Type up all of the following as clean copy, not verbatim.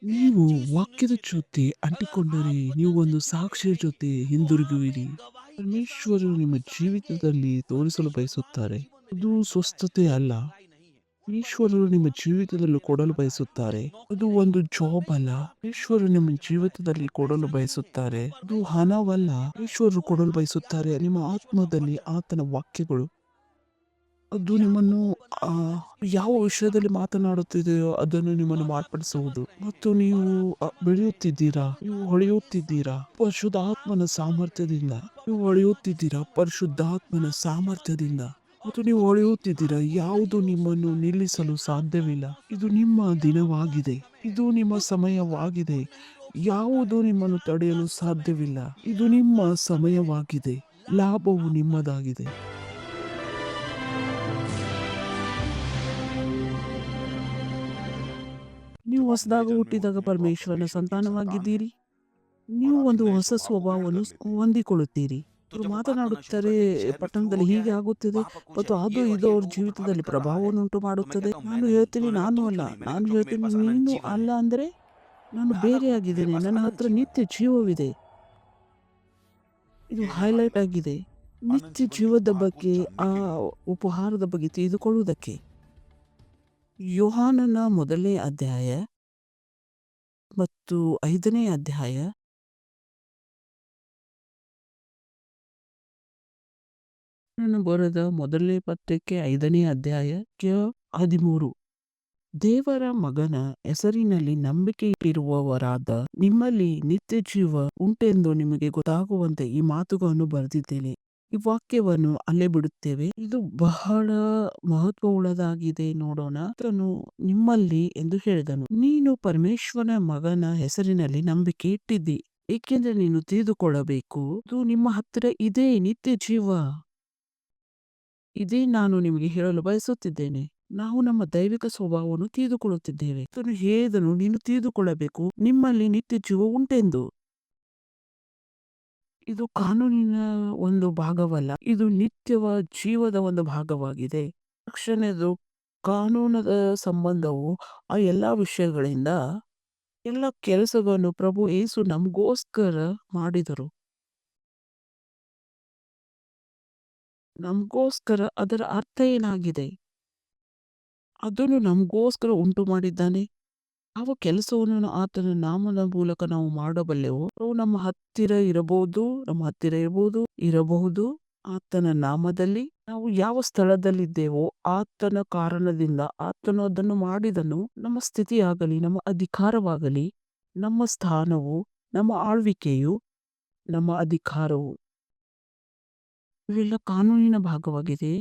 ನೀವು ವಾಕ್ಯದ ಜೊತೆ ಅಂಟಿಕೊಂಡರೆ ನೀವು ಒಂದು ಸಾಕ್ಷಿಯ ಜೊತೆ ಹಿಂದಿರುಗುವಿರಿ. ಪರಮೇಶ್ವರರು ನಿಮ್ಮ ಜೀವಿತದಲ್ಲಿ ತೋರಿಸಲು ಬಯಸುತ್ತಾರೆ. ಅದು ಸ್ವಸ್ಥತೆ ಅಲ್ಲ. ಈಶ್ವರರು ನಿಮ್ಮ ಜೀವಿತದಲ್ಲಿ ಕೊಡಲು ಬಯಸುತ್ತಾರೆ. ಅದು ಒಂದು ಜಾಬ್ ಅಲ್ಲ. ಈಶ್ವರರು ನಿಮ್ಮ ಜೀವಿತದಲ್ಲಿ ಕೊಡಲು ಬಯಸುತ್ತಾರೆ. ಅದು ಹಣವಲ್ಲ. ಈಶ್ವರರು ಕೊಡಲು ಬಯಸುತ್ತಾರೆ ನಿಮ್ಮ ಆತ್ಮದಲ್ಲಿ ಆತನ ವಾಕ್ಯಗಳು. ಅದು ನಿಮ್ಮನ್ನು ಆ ಯಾವ ವಿಷಯದಲ್ಲಿ ಮಾತನಾಡುತ್ತಿದೆಯೋ ಅದನ್ನು ನಿಮ್ಮನ್ನು ಮಾರ್ಪಡಿಸುವುದು ಮತ್ತು ನೀವು ಬೆಳೆಯುತ್ತಿದ್ದೀರಾ, ನೀವು ಹೊಳೆಯುತ್ತಿದ್ದೀರಾ ಪರಿಶುದ್ಧಾತ್ಮನ ಸಾಮರ್ಥ್ಯದಿಂದ. ನೀವು ಹೊಳೆಯುತ್ತಿದ್ದೀರಾ ಪರಿಶುದ್ಧಾತ್ಮನ ಸಾಮರ್ಥ್ಯದಿಂದ ಮತ್ತು ನೀವು ಹೊಳೆಯುತ್ತಿದ್ದೀರಾ. ಯಾವುದು ನಿಮ್ಮನ್ನು ನಿಲ್ಲಿಸಲು ಸಾಧ್ಯವಿಲ್ಲ. ಇದು ನಿಮ್ಮ ದಿನವಾಗಿದೆ. ಇದು ನಿಮ್ಮ ಸಮಯವಾಗಿದೆ. ಯಾವುದು ನಿಮ್ಮನ್ನು ತಡೆಯಲು ಸಾಧ್ಯವಿಲ್ಲ. ಇದು ನಿಮ್ಮ ಸಮಯವಾಗಿದೆ. ಲಾಭವು ನಿಮ್ಮದಾಗಿದೆ. ನೀವು ಹೊಸದಾಗಿ ಹುಟ್ಟಿದಾಗ ಪರಮೇಶ್ವರನ ಸಂತಾನವಾಗಿದ್ದೀರಿ. ನೀವು ಒಂದು ಹೊಸ ಸ್ವಭಾವವನ್ನು ಹೊಂದಿಕೊಳ್ಳುತ್ತೀರಿ. ಅವರು ಮಾತನಾಡುತ್ತಾರೆ, ಪಟ್ಟಣದಲ್ಲಿ ಹೀಗೆ ಆಗುತ್ತದೆ ಮತ್ತು ಅದು ಇದು ಅವ್ರ ಜೀವಿತದಲ್ಲಿ ಪ್ರಭಾವವನ್ನುಂಟು ಮಾಡುತ್ತದೆ. ನಾನು ಹೇಳ್ತೀನಿ ನಾನು ಅಲ್ಲ. ನಾನು ಹೇಳ್ತೀನಿ ನೀನು ಅಲ್ಲ ಅಂದರೆ ನಾನು ಬೇರೆಯಾಗಿದ್ದೇನೆ. ನನ್ನ ಹತ್ರ ನಿತ್ಯ ಜೀವವಿದೆ. ಇದು ಹೈಲೈಟ್ ಆಗಿದೆ. ನಿತ್ಯ ಜೀವದ ಬಗ್ಗೆ, ಆ ಉಪಹಾರದ ಬಗ್ಗೆ ತಿಳಿದುಕೊಳ್ಳುವುದಕ್ಕೆ. ಯೋಹಾನನ 1ನೇ ಅಧ್ಯಾಯ ಮತ್ತು 5ನೇ ಅಧ್ಯಾಯ. ನಾನು ಬರೆದ 1ನೇ ಪತ್ರಿಕೆ 5ನೇ ಅಧ್ಯಾಯಕ್ಕೆ 13. ದೇವರ ಮಗನ ಹೆಸರಿನಲ್ಲಿ ನಂಬಿಕೆ ಇಟ್ಟಿರುವವರಾದ ನಿಮ್ಮಲ್ಲಿ ನಿತ್ಯ ಜೀವ ಉಂಟೆಂದು ನಿಮಗೆ ಗೊತ್ತಾಗುವಂತೆ ಈ ಮಾತುಗಳನ್ನು ಬರೆದಿದ್ದೇನೆ. ಈ ವಾಕ್ಯವನ್ನು ಅಲ್ಲೇ ಬಿಡುತ್ತೇವೆ. ಇದು ಬಹಳ ಮಹತ್ವವುಳ್ಳದಾಗಿದೆ. ನೋಡೋಣ. ಆತನು ನಿಮ್ಮಲ್ಲಿ ಎಂದು ಹೇಳಿದನು, ನೀನು ಪರಮೇಶ್ವರನ ಮಗನ ಹೆಸರಿನಲ್ಲಿ ನಂಬಿಕೆ ಇಟ್ಟಿದ್ದಿ, ಏಕೆಂದರೆ ನೀನು ತಿಳಿದುಕೊಳ್ಳಬೇಕು ಇದು ನಿಮ್ಮ ಹತ್ತಿರ ಇದೆ, ನಿತ್ಯ ಜೀವ. ಇದೇ ನಾನು ನಿಮಗೆ ಹೇಳಲು ಬಯಸುತ್ತಿದ್ದೇನೆ. ನಾವು ನಮ್ಮ ದೈವಿಕ ಸ್ವಭಾವವನ್ನು ತಿಳಿದುಕೊಳ್ಳುತ್ತಿದ್ದೇವೆ. ಆತನು ಹೇಳಿದನು, ನೀನು ತಿಳಿದುಕೊಳ್ಳಬೇಕು ನಿಮ್ಮಲ್ಲಿ ನಿತ್ಯ ಜೀವ ಉಂಟೆಂದು. ಇದು ಕಾನೂನಿನ ಒಂದು ಭಾಗವಲ್ಲ. ಇದು ನಿತ್ಯವ ಜೀವದ ಒಂದು ಭಾಗವಾಗಿದೆ. ರಕ್ಷಣೆದು ಕಾನೂನದ ಸಂಬಂಧವು ಆ ಎಲ್ಲಾ ವಿಷಯಗಳಿಂದ ಎಲ್ಲ ಕೆಲಸಗಳನ್ನು ಪ್ರಭು ಯೇಸು ನಮಗೋಸ್ಕರ ಮಾಡಿದರು. ನಮಗೋಸ್ಕರ ಅದರ ಅರ್ಥ ಏನಾಗಿದೆ? ಅದನ್ನು ನಮಗೋಸ್ಕರ ಉಂಟು ಮಾಡಿದ್ದಾನೆ. ಯಾವ ಕೆಲಸವನ್ನು ಆತನ ನಾಮದ ಮೂಲಕ ನಾವು ಮಾಡಬಲ್ಲೆವೋ ಅವು ನಮ್ಮ ಹತ್ತಿರ ಇರಬಹುದು, ಇರಬಹುದು. ಆತನ ನಾಮದಲ್ಲಿ ನಾವು ಯಾವ ಸ್ಥಳದಲ್ಲಿದ್ದೇವೋ ಆತನ ಕಾರಣದಿಂದ ಆತನು ಅದನ್ನು ಮಾಡಿದನು. ನಮ್ಮ ಸ್ಥಿತಿಯಾಗಲಿ, ನಮ್ಮ ಅಧಿಕಾರವಾಗಲಿ, ನಮ್ಮ ಸ್ಥಾನವು, ನಮ್ಮ ಆಳ್ವಿಕೆಯು, ನಮ್ಮ ಅಧಿಕಾರವು ಇವೆಲ್ಲ ಕಾನೂನಿನ ಭಾಗವಾಗಿದೆ.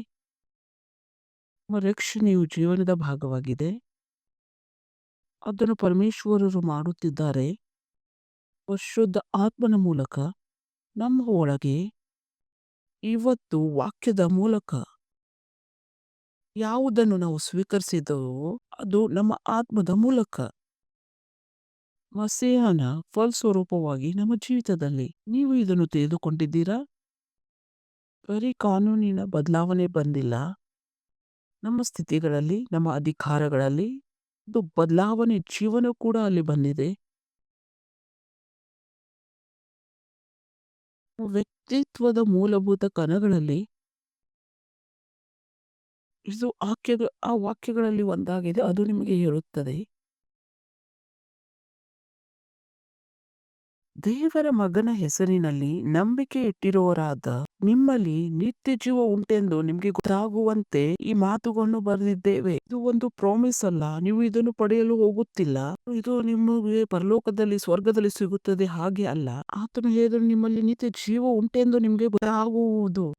ನಮ್ಮ ರಕ್ಷಣೆಯು ಜೀವನದ ಭಾಗವಾಗಿದೆ. ಅದನ್ನು ಪರಮೇಶ್ವರರು ಮಾಡುತ್ತಿದ್ದಾರೆ ಪರಿಶುದ್ಧ ಆತ್ಮನ ಮೂಲಕ ನಮ್ಮ ಒಳಗೆ. ಇವತ್ತು ವಾಕ್ಯದ ಮೂಲಕ ಯಾವುದನ್ನು ನಾವು ಸ್ವೀಕರಿಸಿದವೋ ಅದು ನಮ್ಮ ಆತ್ಮದ ಮೂಲಕ ಮಸೀಹನ ಫಲಸ್ವರೂಪವಾಗಿ ನಮ್ಮ ಜೀವಿತದಲ್ಲಿ. ನೀವು ಇದನ್ನು ತಿಳಿದುಕೊಂಡಿದ್ದೀರಾ? ಬರೀ ಕಾನೂನಿನ ಬದಲಾವಣೆ ಬಂದಿಲ್ಲ. ನಮ್ಮ ಸ್ಥಿತಿಗಳಲ್ಲಿ, ನಮ್ಮ ಅಧಿಕಾರಗಳಲ್ಲಿ ಇದು ಬದಲಾವಣೆ ಜೀವನ ಕೂಡ ಅಲ್ಲಿ ಬಂದಿದೆ. ವ್ಯಕ್ತಿತ್ವದ ಮೂಲಭೂತ ಕಣಗಳಲ್ಲಿ ಇದು ಆ ವಾಕ್ಯಗಳಲ್ಲಿ ಒಂದಾಗಿದೆ. ಅದು ನಿಮಗೆ ಹೇಳುತ್ತದೆ, ದೇವರ ಮಗನ ಹೆಸರಿನಲ್ಲಿ ನಂಬಿಕೆ ಇಟ್ಟಿರುವವರಾದ ನಿಮ್ಮಲ್ಲಿ ನಿತ್ಯ ಜೀವ ಉಂಟೆಂದು ನಿಮಗೆ ಗೊತ್ತಾಗುವಂತೆ ಈ ಮಾತುಗಳನ್ನು ಬರೆದಿದ್ದೇವೆ. ಇದು ಒಂದು ಪ್ರಾಮಿಸ್ ಅಲ್ಲ. ನೀವು ಇದನ್ನು ಪಡೆಯಲು ಹೋಗುತ್ತಿಲ್ಲ. ಇದು ನಿಮಗೆ ಪರಲೋಕದಲ್ಲಿ ಸ್ವರ್ಗದಲ್ಲಿ ಸಿಗುತ್ತದೆ, ಹಾಗೆ ಅಲ್ಲ. ಆತನು ಹೇಳಿದನು, ನಿಮ್ಮಲ್ಲಿ ನಿತ್ಯ ಜೀವ ಉಂಟೆಂದು ನಿಮಗೆ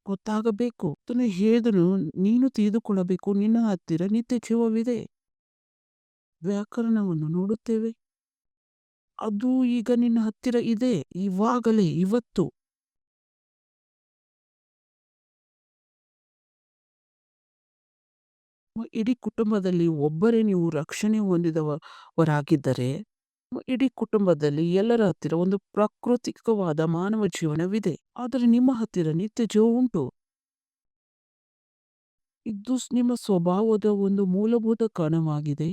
ಗೊತ್ತಾಗಬೇಕು. ಆತನು ಹೇಳಿದನು, ನೀನು ತಿಳಿದುಕೊಳ್ಳಬೇಕು ನಿನ್ನ ಹತ್ತಿರ ನಿತ್ಯ ಜೀವವಿದೆ. ವ್ಯಾಕರಣವನ್ನು ನೋಡುತ್ತೇವೆ. ಅದು ಈಗ ನಿನ್ನ ಹತ್ತಿರ ಇದೆ, ಇವಾಗಲೇ, ಇವತ್ತು. ಇಡೀ ಕುಟುಂಬದಲ್ಲಿ ಒಬ್ಬರೇ ನೀವು ರಕ್ಷಣೆ ಹೊಂದಿದವರಾಗಿದ್ದರೆ ಇಡೀ ಕುಟುಂಬದಲ್ಲಿ ಎಲ್ಲರ ಹತ್ತಿರ ಒಂದು ಪ್ರಾಕೃತಿಕವಾದ ಮಾನವ ಜೀವನವಿದೆ. ಆದರೆ ನಿಮ್ಮ ಹತ್ತಿರ ನಿತ್ಯ ಜೀವ ಉಂಟು. ಇದು ನಿಮ್ಮ ಸ್ವಭಾವದ ಒಂದು ಮೂಲಭೂತ ಕಣವಾಗಿದೆ.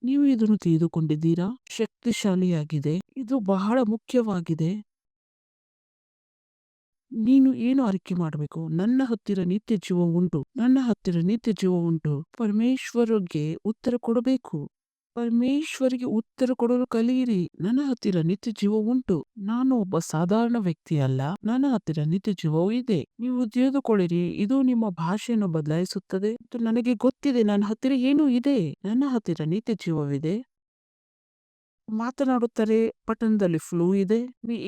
ನೀವು ಇದನ್ನು ತಿಳಿದುಕೊಂಡಿದ್ದೀರಾ? ಶಕ್ತಿಶಾಲಿಯಾಗಿದೆ. ಇದು ಬಹಳ ಮುಖ್ಯವಾಗಿದೆ. ನೀನು ಏನು ಆರೈಕೆ ಮಾಡಬೇಕು? ನನ್ನ ಹತ್ತಿರ ನಿತ್ಯ ಜೀವ ಉಂಟು. ನನ್ನ ಹತ್ತಿರ ನಿತ್ಯ ಜೀವ ಉಂಟು. ಪರಮೇಶ್ವರಗೆ ಉತ್ತರ ಕೊಡಬೇಕು. ಪರಮೇಶ್ವರಿಗೆ ಉತ್ತರ ಕೊಡಲು ಕಲಿಯಿರಿ. ನನ್ನ ಹತ್ತಿರ ನಿತ್ಯ ಜೀವ ಉಂಟು. ನಾನು ಒಬ್ಬ ಸಾಧಾರಣ ವ್ಯಕ್ತಿ ಅಲ್ಲ. ನನ್ನ ಹತ್ತಿರ ನಿತ್ಯ ಜೀವವೂ ಇದೆ. ನೀವು ತಿಳಿದುಕೊಳ್ಳಿರಿ. ಇದು ನಿಮ್ಮ ಭಾಷೆಯನ್ನು ಬದಲಾಯಿಸುತ್ತದೆ. ಮತ್ತು ನನಗೆ ಗೊತ್ತಿದೆ ನನ್ನ ಹತ್ತಿರ ಏನೂ ಇದೆ. ನನ್ನ ಹತ್ತಿರ ನಿತ್ಯ ಜೀವವಿದೆ. ಮಾತನಾಡುತ್ತಾರೆ, ಪಟ್ಟಣದಲ್ಲಿ ಫ್ಲೂ ಇದೆ,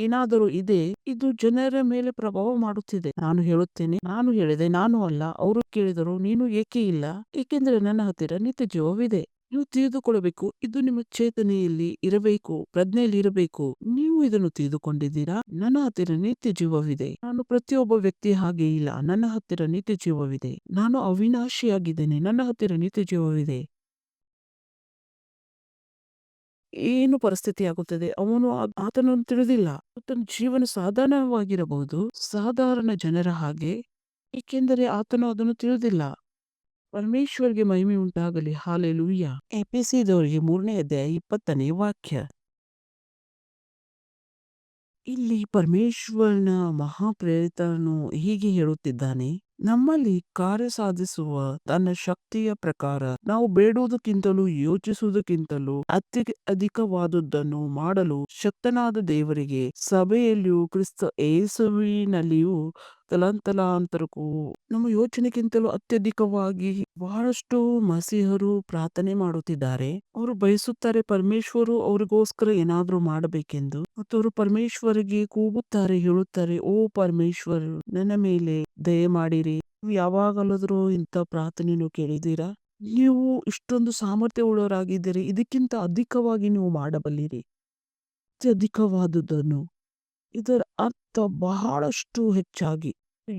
ಏನಾದರೂ ಇದೆ, ಇದು ಜನರ ಮೇಲೆ ಪ್ರಭಾವ ಮಾಡುತ್ತಿದೆ. ನಾನು ಹೇಳುತ್ತೇನೆ, ನಾನು ಹೇಳಿದೆ, ನಾನು ಅಲ್ಲ. ಅವರು ಕೇಳಿದರು, ನೀನು ಏಕೆ ಇಲ್ಲ? ಏಕೆಂದರೆ ನನ್ನ ಹತ್ತಿರ ನಿತ್ಯ ಜೀವವಿದೆ. ನೀವು ತಿಳಿದುಕೊಳ್ಳಬೇಕು. ಇದು ನಿಮ್ಮ ಚೇತನೆಯಲ್ಲಿ ಇರಬೇಕು, ಪ್ರಜ್ಞೆಯಲ್ಲಿ ಇರಬೇಕು. ನೀವು ಇದನ್ನು ತಿಳಿದುಕೊಂಡಿದ್ದೀರಾ? ನನ್ನ ಹತ್ತಿರ ನಿತ್ಯ ಜೀವವಿದೆ. ನಾನು ಪ್ರತಿಯೊಬ್ಬ ವ್ಯಕ್ತಿ ಹಾಗೆ ಇಲ್ಲ. ನನ್ನ ಹತ್ತಿರ ನಿತ್ಯ ಜೀವವಿದೆ. ನಾನು ಅವಿನಾಶಿಯಾಗಿದ್ದೇನೆ. ನನ್ನ ಹತ್ತಿರ ನಿತ್ಯ ಜೀವವಿದೆ. ಏನು ಪರಿಸ್ಥಿತಿ ಆಗುತ್ತದೆ ಅವನು ಆತನನ್ನು ತಿಳಿದಿಲ್ಲ. ಆತನ ಜೀವನ ಸಾಧಾರಣವಾಗಿರಬಹುದು, ಸಾಧಾರಣ ಜನರ ಹಾಗೆ, ಏಕೆಂದರೆ ಆತನು ಅದನ್ನು ತಿಳಿದಿಲ್ಲ. ಪರಮೇಶ್ವರ್ಗೆ ಮಹಿಮೆ ಉಂಟಾಗಲಿ. ಹಾಲೆಲೂಯ. ಎಫೆಸದವರಿಗೆ 3ನೇ ಅಧ್ಯಾಯ 20ನೇ ವಾಕ್ಯ. ಇಲ್ಲಿ ಪರಮೇಶ್ವರನ ಮಹಾಪ್ರೇರಿತನು ಹೀಗೆ ಹೇಳುತ್ತಿದ್ದಾನೆ, ನಮ್ಮಲ್ಲಿ ಕಾರ್ಯ ಸಾಧಿಸುವ ತನ್ನ ಶಕ್ತಿಯ ಪ್ರಕಾರ ನಾವು ಬೇಡುವುದಕ್ಕಿಂತಲೂ ಯೋಚಿಸುವುದಕ್ಕಿಂತಲೂ ಅಧಿಕವಾದುದನ್ನು ಮಾಡಲು ಶಕ್ತನಾದ ದೇವರಿಗೆ ಸಭೆಯಲ್ಲಿಯೂ ಕ್ರಿಸ್ತ ಯೇಸುವಿನಲ್ಲಿಯೂ ತಲಾಂತರಾಂತರಕ್ಕೂ ನಮ್ಮ ಯೋಚನೆಗಿಂತಲೂ ಅತ್ಯಧಿಕವಾಗಿ ಬಹಳಷ್ಟು ಮಸೀಹರು ಪ್ರಾರ್ಥನೆ ಮಾಡುತ್ತಿದ್ದಾರೆ. ಅವರು ಬಯಸುತ್ತಾರೆ ಪರಮೇಶ್ವರು ಅವರಿಗೋಸ್ಕರ ಏನಾದ್ರೂ ಮಾಡಬೇಕೆಂದು. ಮತ್ತು ಅವರು ಪರಮೇಶ್ವರಿಗೆ ಕೂಗುತ್ತಾರೆ, ಹೇಳುತ್ತಾರೆ, ಓ ಪರಮೇಶ್ವರ್, ನನ್ನ ಮೇಲೆ ದಯ ಮಾಡಿರಿ. ನೀವು ಯಾವಾಗಲಾದರೂ ಇಂಥ ಪ್ರಾರ್ಥನೆಯನ್ನು ಕೇಳಿದ್ದೀರಾ? ನೀವು ಇಷ್ಟೊಂದು ಸಾಮರ್ಥ್ಯ ಉಳ್ಳವರಾಗಿದ್ದೀರಿ. ಇದಕ್ಕಿಂತ ಅಧಿಕವಾಗಿ ನೀವು ಮಾಡಬಲ್ಲಿರಿ. ಅತ್ಯಧಿಕವಾದುದನ್ನು. ಇದರ ಅರ್ಥ ಬಹಳಷ್ಟು ಹೆಚ್ಚಾಗಿ,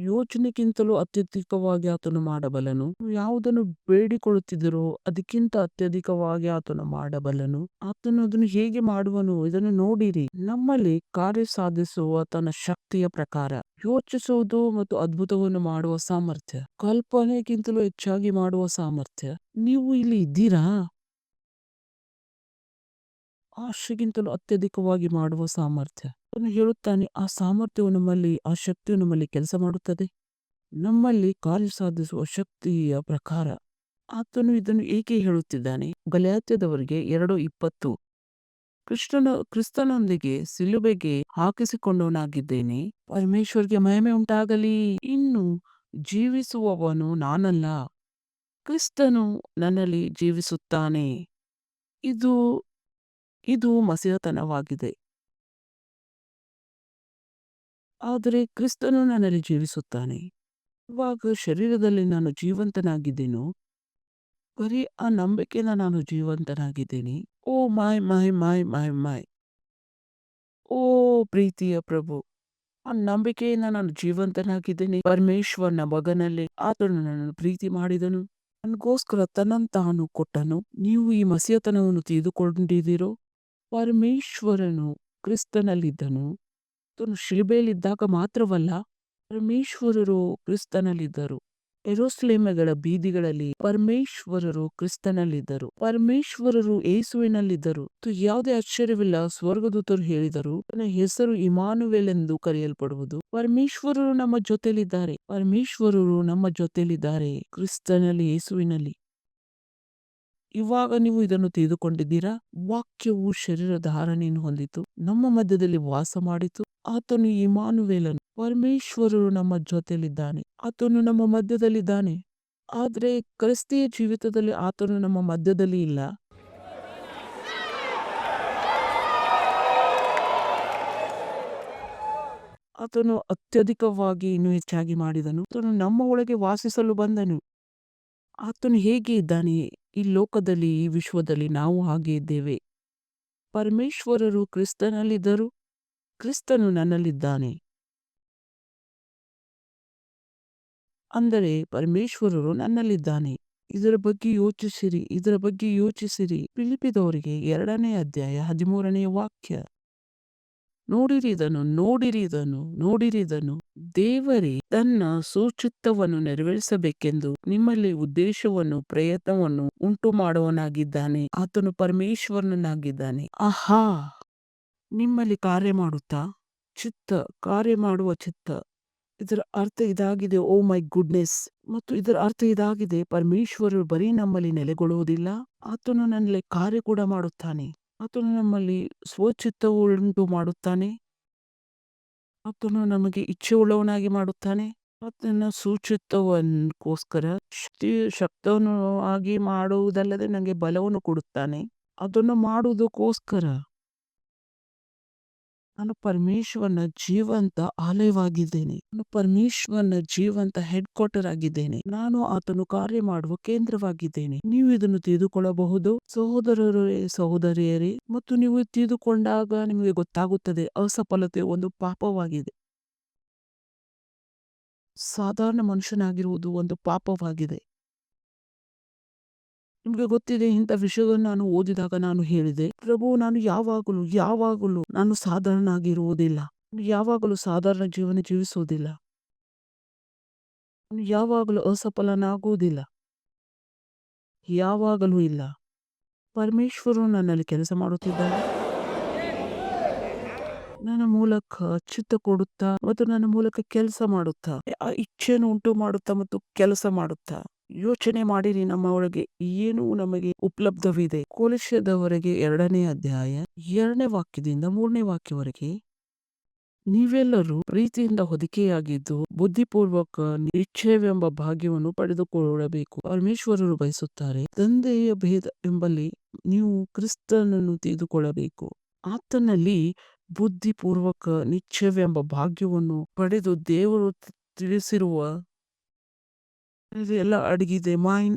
ಯೋಚನೆಗಿಂತಲೂ ಅತ್ಯಧಿಕವಾಗಿ ಆತನು ಮಾಡಬಲ್ಲನು. ಯಾವುದನ್ನು ಬೇಡಿಕೊಳ್ಳುತ್ತಿದ್ದರೋ ಅದಕ್ಕಿಂತ ಅತ್ಯಧಿಕವಾಗಿ ಆತನು ಮಾಡಬಲ್ಲನು. ಆತನು ಅದನ್ನು ಹೇಗೆ ಮಾಡುವನು ಇದನ್ನು ನೋಡಿರಿ. ನಮ್ಮಲ್ಲಿ ಕಾರ್ಯ ಸಾಧಿಸುವ ತನ್ನ ಶಕ್ತಿಯ ಪ್ರಕಾರ ಯೋಚಿಸುವುದು ಮತ್ತು ಅದ್ಭುತವನ್ನು ಮಾಡುವ ಸಾಮರ್ಥ್ಯ, ಕಲ್ಪನೆಗಿಂತಲೂ ಹೆಚ್ಚಾಗಿ ಮಾಡುವ ಸಾಮರ್ಥ್ಯ. ನೀವು ಇಲ್ಲಿ ಇದ್ದೀರಾ? ಆಶೆಗಿಂತಲೂ ಅತ್ಯಧಿಕವಾಗಿ ಮಾಡುವ ಸಾಮರ್ಥ್ಯ. ಅವನು ಹೇಳುತ್ತಾನೆ, ಆ ಸಾಮರ್ಥ್ಯವು ನಮ್ಮಲ್ಲಿ, ಆ ಶಕ್ತಿಯು ನಮ್ಮಲ್ಲಿ ಕೆಲಸ ಮಾಡುತ್ತದೆ. ನಮ್ಮಲ್ಲಿ ಕಾರ್ಯ ಸಾಧಿಸುವ ಶಕ್ತಿಯ ಪ್ರಕಾರ. ಆತನು ಇದನ್ನು ಏಕೆ ಹೇಳುತ್ತಿದ್ದಾನೆ? ಗಲಾತ್ಯದವರಿಗೆ 2:20. ಕ್ರಿಸ್ತನೊಂದಿಗೆ ಸಿಲುಬೆಗೆ ಹಾಕಿಸಿಕೊಂಡವನಾಗಿದ್ದೇನೆ. ಪರಮೇಶ್ವರ್ಗೆ ಮಹಿಮೆ ಉಂಟಾಗಲಿ. ಇನ್ನು ಜೀವಿಸುವವನು ನಾನಲ್ಲ, ಕ್ರಿಸ್ತನು ನನ್ನಲ್ಲಿ ಜೀವಿಸುತ್ತಾನೆ. ಇದು ಮಸೀಹತನವಾಗಿದೆ. ಆದರೆ ಕ್ರಿಸ್ತನು ನನ್ನಲ್ಲಿ ಜೀವಿಸುತ್ತಾನೆ. ಇವಾಗ ಶರೀರದಲ್ಲಿ ನಾನು ಜೀವಂತನಾಗಿದ್ದೇನೋ, ಬರೀ ಆ ನಂಬಿಕೆಯಿಂದ ನಾನು ಜೀವಂತನಾಗಿದ್ದೇನೆ. ಓ ಮೈ ಮೈ ಮೈ ಮೈ ಮೈ ಓ ಪ್ರೀತಿಯ ಪ್ರಭು, ಆ ನಂಬಿಕೆಯಿಂದ ನಾನು ಜೀವಂತನಾಗಿದ್ದೇನೆ. ಪರಮೇಶ್ವರನ ಮಗನಲ್ಲಿ ಆತನು ನನ್ನನ್ನು ಪ್ರೀತಿ ಮಾಡಿದನು, ನನಗೋಸ್ಕರ ತನ್ನನ್ನು ತಾನು ಕೊಟ್ಟನು. ನೀವು ಈ ಮಸೀಹತನವನ್ನು ತಿಳಿದುಕೊಂಡಿದ್ದೀರೋ? ಪರಮೇಶ್ವರನು ಕ್ರಿಸ್ತನಲ್ಲಿದ್ದನು. ಆತನು ಶಿಲುಬೆಯಲ್ಲಿದ್ದಾಗ ಮಾತ್ರವಲ್ಲ, ಪರಮೇಶ್ವರರು ಕ್ರಿಸ್ತನಲ್ಲಿದ್ದರು. ಯೆರೂಸಲೇಮಗಳ ಬೀದಿಗಳಲ್ಲಿ ಪರಮೇಶ್ವರರು ಕ್ರಿಸ್ತನಲ್ಲಿದ್ದರು. ಪರಮೇಶ್ವರರು ಯೇಸುವಿನಲ್ಲಿದ್ದರು. ಯಾವುದೇ ಆಶ್ಚರ್ಯವಿಲ್ಲ. ಸ್ವರ್ಗದೂತರು ಹೇಳಿದರು, ನನ್ನ ಹೆಸರು ಇಮ್ಮಾನುವೇಲ್ ಎಂದು ಕರೆಯಲ್ಪಡುವುದು. ಪರಮೇಶ್ವರರು ನಮ್ಮ ಜೊತೆಲಿದ್ದಾರೆ. ಪರಮೇಶ್ವರರು ನಮ್ಮ ಜೊತೆಲಿದ್ದಾರೆ, ಕ್ರಿಸ್ತನಲ್ಲಿ, ಯೇಸುವಿನಲ್ಲಿ. ಇವಾಗ ನೀವು ಇದನ್ನು ತಿಳಿದುಕೊಂಡಿದ್ದೀರಾ? ವಾಕ್ಯವು ಶರೀರ ಧಾರಣೆಯನ್ನು ಹೊಂದಿತು, ನಮ್ಮ ಮಧ್ಯದಲ್ಲಿ ವಾಸ ಮಾಡಿತು. ಆತನು ಇಮ್ಮಾನುವೇಲನು, ಪರಮೇಶ್ವರರು ನಮ್ಮ ಜೊತೆಲಿದ್ದಾನೆ. ಆತನು ನಮ್ಮ ಮಧ್ಯದಲ್ಲಿದ್ದಾನೆ. ಆದ್ರೆ ಕ್ರಿಸ್ತೀಯ ಜೀವಿತದಲ್ಲಿ ಆತನು ನಮ್ಮ ಮಧ್ಯದಲ್ಲಿ ಇಲ್ಲ. ಆತನು ಅತ್ಯಧಿಕವಾಗಿ ಇನ್ನೂ ಹೆಚ್ಚಾಗಿ ಮಾಡಿದನು. ಆತನು ನಮ್ಮ ಒಳಗೆ ವಾಸಿಸಲು ಬಂದನು. ಆತನು ಹೇಗೆ ಇದ್ದಾನೆ ಈ ಲೋಕದಲ್ಲಿ, ಈ ವಿಶ್ವದಲ್ಲಿ, ನಾವು ಹಾಗೆ ಇದ್ದೇವೆ. ಪರಮೇಶ್ವರರು ಕ್ರಿಸ್ತನಲ್ಲಿದ್ದರು, ಕ್ರಿಸ್ತನು ನನ್ನಲ್ಲಿದ್ದಾನೆ. ಅಂದರೆ ಪರಮೇಶ್ವರರು ನನ್ನಲ್ಲಿದ್ದಾನೆ. ಇದರ ಬಗ್ಗೆ ಯೋಚಿಸಿರಿ, ಇದರ ಬಗ್ಗೆ ಯೋಚಿಸಿರಿ. ಫಿಲಿಪ್ಪಿದವರಿಗೆ 2ನೇ ಅಧ್ಯಾಯ 13ನೇ ವಾಕ್ಯ. ನೋಡಿರಿ ಇದನ್ನು. ದೇವರೇ ತನ್ನ ಸುಚಿತ್ತವನ್ನು ನೆರವೇರಿಸಬೇಕೆಂದು ನಿಮ್ಮಲ್ಲಿ ಉದ್ದೇಶವನ್ನು ಪ್ರಯತ್ನವನ್ನು ಉಂಟು ಮಾಡುವವನಾಗಿದ್ದಾನೆ. ಆತನು ಪರಮೇಶ್ವರನಾಗಿದ್ದಾನೆ. ಆಹಾ, ನಿಮ್ಮಲ್ಲಿ ಕಾರ್ಯ ಮಾಡುವ ಚಿತ್ತ. ಇದರ ಅರ್ಥ ಇದಾಗಿದೆ. ಓ ಮೈ ಗುಡ್ನೆಸ್. ಮತ್ತು ಇದರ ಅರ್ಥ ಇದಾಗಿದೆ, ಪರಮೇಶ್ವರರು ಬರೀ ನಮ್ಮಲ್ಲಿ ನೆಲೆಗೊಳ್ಳುವುದಿಲ್ಲ, ಆತನು ನನ್ನಲ್ಲಿ ಕಾರ್ಯ ಕೂಡ ಮಾಡುತ್ತಾನೆ. ಆತನು ನಮ್ಮಲ್ಲಿ ಸ್ವಚಿತ್ತವು ಉಂಟು ಮಾಡುತ್ತಾನೆ. ಆತನು ನಮಗೆ ಇಚ್ಛೆ ಉಳ್ಳವನಾಗಿ ಮಾಡುತ್ತಾನೆ. ಆತನ ಸುಚಿತ್ತವನ್ಕೋಸ್ಕರ ಶಕ್ತವನ್ನು ಆಗಿ ಮಾಡುವುದಲ್ಲದೆ ನನಗೆ ಬಲವನ್ನು ಕೊಡುತ್ತಾನೆ. ಅದನ್ನು ಮಾಡುವುದಕ್ಕೋಸ್ಕರ ನಾನು ಪರಮೇಶ್ವರನ ಜೀವಂತ ಆಲಯವಾಗಿದ್ದೇನೆ. ನಾನು ಪರಮೇಶ್ವರನ ಜೀವಂತ ಹೆಡ್ ಕ್ವಾರ್ಟರ್ ಆಗಿದ್ದೇನೆ. ನಾನು ಆತನು ಕಾರ್ಯ ಮಾಡುವ ಕೇಂದ್ರವಾಗಿದ್ದೇನೆ. ನೀವು ಇದನ್ನು ತಿಳಿದುಕೊಳ್ಳಬಹುದು ಸಹೋದರಿಯರೇ. ಮತ್ತು ನೀವು ತಿಳಿದುಕೊಂಡಾಗ ನಿಮಗೆ ಗೊತ್ತಾಗುತ್ತದೆ, ಅಸಫಲತೆ ಒಂದು ಪಾಪವಾಗಿದೆ. ಸಾಧಾರಣ ಮನುಷ್ಯನಾಗಿರುವುದು ಒಂದು ಪಾಪವಾಗಿದೆ. ನಿಮಗೆ ಗೊತ್ತಿದೆ, ಇಂಥ ವಿಷಯಗಳನ್ನು ನಾನು ಓದಿದಾಗ ನಾನು ಹೇಳಿದೆ, ಪ್ರಭು, ನಾನು ಯಾವಾಗಲೂ ನಾನು ಸಾಧಾರಣನಾಗಿರುವುದಿಲ್ಲ. ಯಾವಾಗಲೂ ಸಾಧಾರಣ ಜೀವನ ಜೀವಿಸುವುದಿಲ್ಲ. ನಾನು ಯಾವಾಗಲೂ ಅಸಫಲನಾಗುವುದಿಲ್ಲ. ಯಾವಾಗಲೂ ಇಲ್ಲ. ಪರಮೇಶ್ವರನು ನನ್ನಲ್ಲಿ ಕೆಲಸ ಮಾಡುತ್ತಿದ್ದಾನೆ. ನನ್ನ ಮೂಲಕ ಚಿತ್ತ ಕೊಡುತ್ತಾ ಮತ್ತು ನನ್ನ ಮೂಲಕ ಕೆಲಸ ಮಾಡುತ್ತಾ, ಆ ಇಚ್ಛೆಯನ್ನು ಉಂಟು ಮಾಡುತ್ತಾ ಮತ್ತು ಕೆಲಸ ಮಾಡುತ್ತಾ. ಯೋಚನೆ ಮಾಡಿರಿ, ನಮ್ಮ ಒಳಗೆ ಏನು ನಮಗೆ ಉಪಲಬ್ಧವಿದೆ. ಕೊಲೊಸ್ಸೆದವರೆಗೆ 2ನೇ ಅಧ್ಯಾಯ 2ನೇ ವಾಕ್ಯದಿಂದ 3ನೇ ವಾಕ್ಯವರೆಗೆ, ನೀವೆಲ್ಲರೂ ಪ್ರೀತಿಯಿಂದ ಹೊದಿಕೆಯಾಗಿದ್ದು ಬುದ್ಧಿಪೂರ್ವಕ ನಿಶ್ಚಯವೆಂಬ ಭಾಗ್ಯವನ್ನು ಪಡೆದುಕೊಳ್ಳಬೇಕು. ಪರಮೇಶ್ವರರು ಬಯಸುತ್ತಾರೆ, ತಂದೆಯ ಭೇದ ಎಂಬಲ್ಲಿ ನೀವು ಕ್ರಿಸ್ತನನ್ನು ತಿಳಿದುಕೊಳ್ಳಬೇಕು. ಆತನಲ್ಲಿ ಬುದ್ಧಿಪೂರ್ವಕ ನಿಶ್ಚಯವೆಂಬ ಭಾಗ್ಯವನ್ನು ಪಡೆದು ದೇವರು ತಿಳಿಸಿರುವ ಎಲ್ಲ ಅಡಗಿದೆ. ಮೈನ್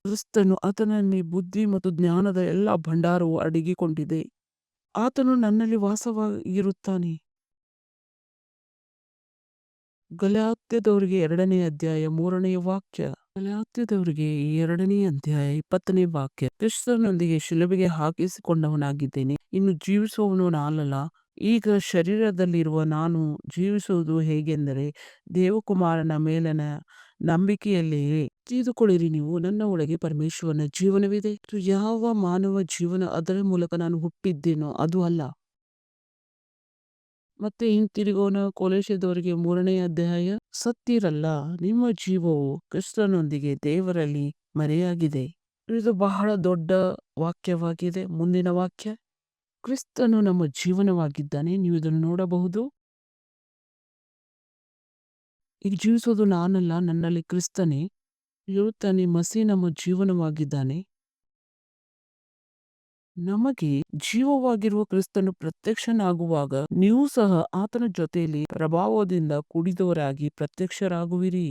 ಕ್ರಿಸ್ತನು, ಆತನಲ್ಲಿ ಬುದ್ಧಿ ಮತ್ತು ಜ್ಞಾನದ ಎಲ್ಲ ಭಂಡಾರವು ಅಡಗಿಕೊಂಡಿದೆ. ಆತನು ನನ್ನಲ್ಲಿ ವಾಸವಾಗಿರುತ್ತಾನೆ. ಗಲಾತ್ಯದವರಿಗೆ 2ನೇ ಅಧ್ಯಾಯ 3ನೇ ವಾಕ್ಯ. ಗಲಾತ್ಯದವರಿಗೆ 2ನೇ ಅಧ್ಯಾಯ 20ನೇ ವಾಕ್ಯ. ಕ್ರಿಸ್ತನೊಂದಿಗೆ ಶಿಲುಬೆಗೆ ಹಾಕಿಸಿಕೊಂಡವನಾಗಿದ್ದೇನೆ. ಇನ್ನು ಜೀವಿಸುವವನು ನಾನಲ್ಲ, ಈಗ ಶರೀರದಲ್ಲಿರುವ ನಾನು ಜೀವಿಸುವುದು ಹೇಗೆಂದರೆ ದೇವಕುಮಾರನ ಮೇಲನ ನಂಬಿಕೆಯಲ್ಲಿಯೇ. ತಿಳಿದುಕೊಳ್ಳಿರಿ, ನೀವು ನನ್ನ ಒಳಗೆ ಪರಮೇಶ್ವರನ ಜೀವನವಿದೆ. ಯಾವ ಮಾನವ ಜೀವನ ಅದರ ಮೂಲಕ ನಾನು ಹುಟ್ಟಿದ್ದೇನೋ ಅದು ಅಲ್ಲ. ಮತ್ತೆ ಹಿಂತಿರುಗೋಣ ಕೊಲೊಸ್ಸೆದವರಿಗೆ 3ನೇ ಅಧ್ಯಾಯ. ಸತ್ತಿರಲ್ಲ, ನಿಮ್ಮ ಜೀವವು ಕ್ರಿಸ್ತನೊಂದಿಗೆ ದೇವರಲ್ಲಿ ಮರೆಯಾಗಿದೆ. ಇದು ಬಹಳ ದೊಡ್ಡ ವಾಕ್ಯವಾಗಿದೆ. ಮುಂದಿನ ವಾಕ್ಯ, ಕ್ರಿಸ್ತನು ನಮ್ಮ ಜೀವನವಾಗಿದ್ದಾನೆ. ನೀವು ಇದನ್ನು ನೋಡಬಹುದು. ಈಗ ಜೀವಿಸೋದು ನಾನಲ್ಲ, ನನ್ನಲ್ಲಿ ಕ್ರಿಸ್ತನೇ ಇರುತ್ತಾನೆ. ಮಸಿ ನಮ್ಮ ಜೀವನವಾಗಿದ್ದಾನೆ. ನಮಗೆ ಜೀವವಾಗಿರುವ ಕ್ರಿಸ್ತನು ಪ್ರತ್ಯಕ್ಷನಾಗುವಾಗ ನೀವು ಸಹ ಆತನ ಜೊತೆಯಲ್ಲಿ ಪ್ರಭಾವದಿಂದ ಕೂಡಿದವರಾಗಿ ಪ್ರತ್ಯಕ್ಷರಾಗುವಿರಿ.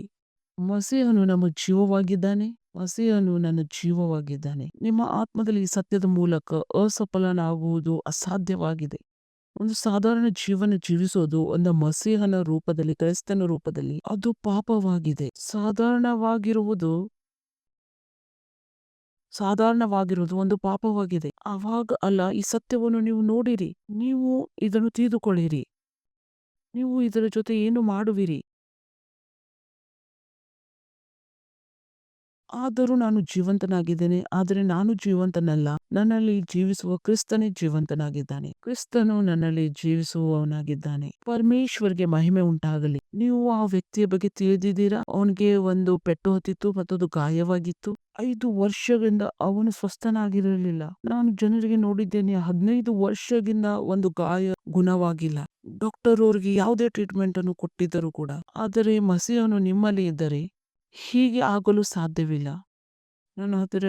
ಮಸೀಹನು ನಮ್ಮ ಜೀವವಾಗಿದ್ದಾನೆ. ಮಸೀಹನು ನನ್ನ ಜೀವವಾಗಿದ್ದಾನೆ. ನಿಮ್ಮ ಆತ್ಮದಲ್ಲಿ ಸತ್ಯದ ಮೂಲಕ ಅಸಫಲನಾಗುವುದು ಅಸಾಧ್ಯವಾಗಿದೆ. ಒಂದು ಸಾಧಾರಣ ಜೀವನ ಜೀವಿಸೋದು ಒಂದು ಮಸೀಹನ ರೂಪದಲ್ಲಿ, ಕ್ರೈಸ್ತನ ರೂಪದಲ್ಲಿ, ಅದು ಪಾಪವಾಗಿದೆ. ಸಾಧಾರಣವಾಗಿರುವುದು ಒಂದು ಪಾಪವಾಗಿದೆ. ಆವಾಗ ಅಲ್ಲ, ಈ ಸತ್ಯವನ್ನು ನೀವು ನೋಡಿರಿ, ನೀವು ಇದನ್ನು ತಿಳಿದುಕೊಳ್ಳಿರಿ, ನೀವು ಇದರ ಜೊತೆ ಏನು ಮಾಡುವಿರಿ. ಆದರೂ ನಾನು ಜೀವಂತನಾಗಿದ್ದೇನೆ, ಆದರೆ ನಾನು ಜೀವಂತನಲ್ಲ, ನನ್ನಲ್ಲಿ ಜೀವಿಸುವ ಕ್ರಿಸ್ತನೇ ಜೀವಂತನಾಗಿದ್ದಾನೆ. ಕ್ರಿಸ್ತನು ನನ್ನಲ್ಲಿ ಜೀವಿಸುವವನಾಗಿದ್ದಾನೆ. ಪರಮೇಶ್ವರ್ಗೆ ಮಹಿಮೆ ಉಂಟಾಗಲಿ. ನೀವು ಆ ವ್ಯಕ್ತಿಯ ಬಗ್ಗೆ ತಿಳಿದಿದ್ದೀರಾ? ಅವನಿಗೆ ಒಂದು ಪೆಟ್ಟು ಹತ್ತಿತ್ತು ಮತ್ತು ಅದು ಗಾಯವಾಗಿತ್ತು. 5 ವರ್ಷಗಳಿಂದ ಅವನು ಸ್ವಸ್ಥನಾಗಿರಲಿಲ್ಲ. ನಾನು ಜನರಿಗೆ ನೋಡಿದ್ದೇನೆ, 15 ವರ್ಷದಿಂದ ಒಂದು ಗಾಯ ಗುಣವಾಗಿಲ್ಲ. ಡಾಕ್ಟರ್ ಅವ್ರಿಗೆ ಯಾವುದೇ ಟ್ರೀಟ್ಮೆಂಟ್ ಅನ್ನು ಕೊಟ್ಟಿದ್ದರು ಕೂಡ. ಆದರೆ ಮಸೀಹನು ನಿಮ್ಮಲ್ಲಿ ಇದ್ದರೆ ಹೀಗೆ ಆಗಲು ಸಾಧ್ಯವಿಲ್ಲ. ನನ್ನ ಹತ್ತಿರ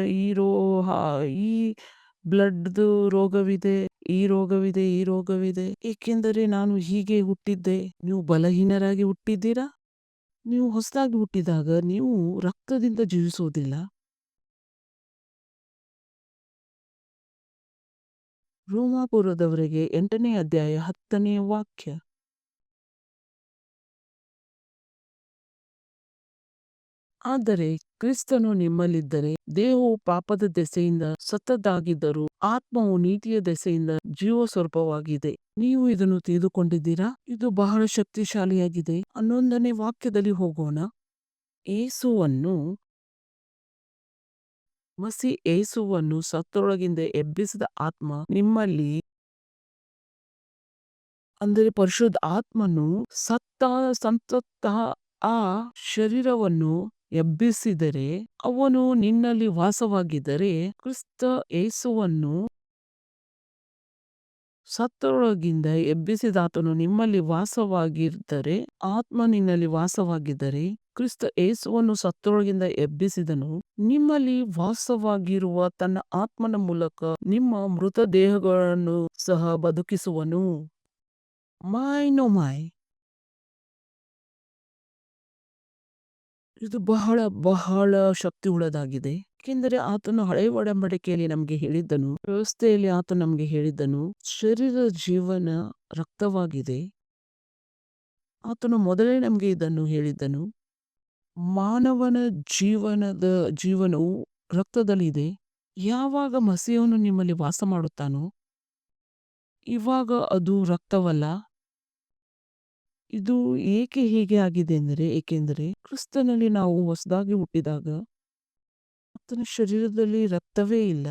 ಈ ಬ್ಲಡ್ದು ರೋಗವಿದೆ, ಈ ರೋಗವಿದೆ, ಏಕೆಂದರೆ ನಾನು ಹೀಗೆ ಹುಟ್ಟಿದ್ದೆ. ನೀವು ಬಲಹೀನರಾಗಿ ಹುಟ್ಟಿದ್ದೀರಾ. ನೀವು ಹೊಸದಾಗಿ ಹುಟ್ಟಿದಾಗ ನೀವು ರಕ್ತದಿಂದ ಜೀವಿಸುವುದಿಲ್ಲ. ರೋಮಾಪುರದವರೆಗೆ 8ನೇ ಅಧ್ಯಾಯ 10ನೇ ವಾಕ್ಯ. ಆದರೆ ಕ್ರಿಸ್ತನು ನಿಮ್ಮಲ್ಲಿದ್ದರೆ ದೇಹವು ಪಾಪದ ದೆಸೆಯಿಂದ ಸತ್ತದ್ದಾಗಿದ್ದರೂ ಆತ್ಮವು ನೀತಿಯ ದೆಸೆಯಿಂದ ಜೀವ ಸ್ವರೂಪವಾಗಿದೆ. ನೀವು ಇದನ್ನು ತಿಳಿದುಕೊಂಡಿದ್ದೀರಾ? ಇದು ಬಹಳ ಶಕ್ತಿಶಾಲಿಯಾಗಿದೆ. 11ನೇ ವಾಕ್ಯದಲ್ಲಿ ಹೋಗೋಣ. ಏಸುವನ್ನು ಏಸುವನ್ನು ಸತ್ತೊಳಗಿಂದ ಎಬ್ಬಿಸಿದ ಆತ್ಮ ನಿಮ್ಮಲ್ಲಿ, ಅಂದರೆ ಪರಿಶುದ್ಧ ಆತ್ಮನು ಸಂತತ ಆ ಶರೀರವನ್ನು ಎಬ್ಬಿಸಿದರೆ, ಅವನು ನಿನ್ನಲ್ಲಿ ವಾಸವಾಗಿದ್ದರೆ, ಕ್ರಿಸ್ತ ಏಸುವನ್ನು ಸತ್ತೊಳಗಿಂದ ಎಬ್ಬಿಸಿದಾತನು ನಿಮ್ಮಲ್ಲಿ ವಾಸವಾಗಿದ್ದರೆ, ಆತ್ಮ ನಿನ್ನಲ್ಲಿ ವಾಸವಾಗಿದ್ದರೆ, ಕ್ರಿಸ್ತ ಏಸುವನ್ನು ಸತ್ತೊಳಗಿಂದ ಎಬ್ಬಿಸಿದನು. ನಿಮ್ಮಲ್ಲಿ ವಾಸವಾಗಿರುವ ತನ್ನ ಆತ್ಮನ ಮೂಲಕ ನಿಮ್ಮ ಮೃತ ದೇಹಗಳನ್ನು ಸಹ ಬದುಕಿಸುವನು. ಮೈ ಇದು ಬಹಳ ಬಹಳ ಶಕ್ತಿ ಉಳ್ಳದಾಗಿದೆ. ಏಕೆಂದರೆ ಆತನು ಹಳೆಯ ಒಡಂಬಡಿಕೆಯಲ್ಲಿ ನಮಗೆ ಹೇಳಿದ್ದನು, ವ್ಯವಸ್ಥೆಯಲ್ಲಿ ಆತನು ನಮಗೆ ಹೇಳಿದ್ದನು, ಶರೀರ ಜೀವನ ರಕ್ತವಾಗಿದೆ. ಆತನು ಮೊದಲೇ ನಮಗೆ ಇದನ್ನು ಹೇಳಿದ್ದನು. ಮಾನವನ ಜೀವನವು ರಕ್ತದಲ್ಲಿದೆ. ಯಾವಾಗ ಮಸೀಹನು ನಿಮ್ಮಲ್ಲಿ ವಾಸ ಮಾಡುತ್ತಾನೋ, ಇವಾಗ ಅದು ರಕ್ತವಲ್ಲ. ಇದು ಏಕೆ ಹೀಗೆ ಆಗಿದೆ ಏಕೆಂದರೆ ಕ್ರಿಸ್ತನಲ್ಲಿ ನಾವು ಹೊಸದಾಗಿ ಹುಟ್ಟಿದಾಗ ಆತನ ಶರೀರದಲ್ಲಿ ರಕ್ತವೇ ಇಲ್ಲ.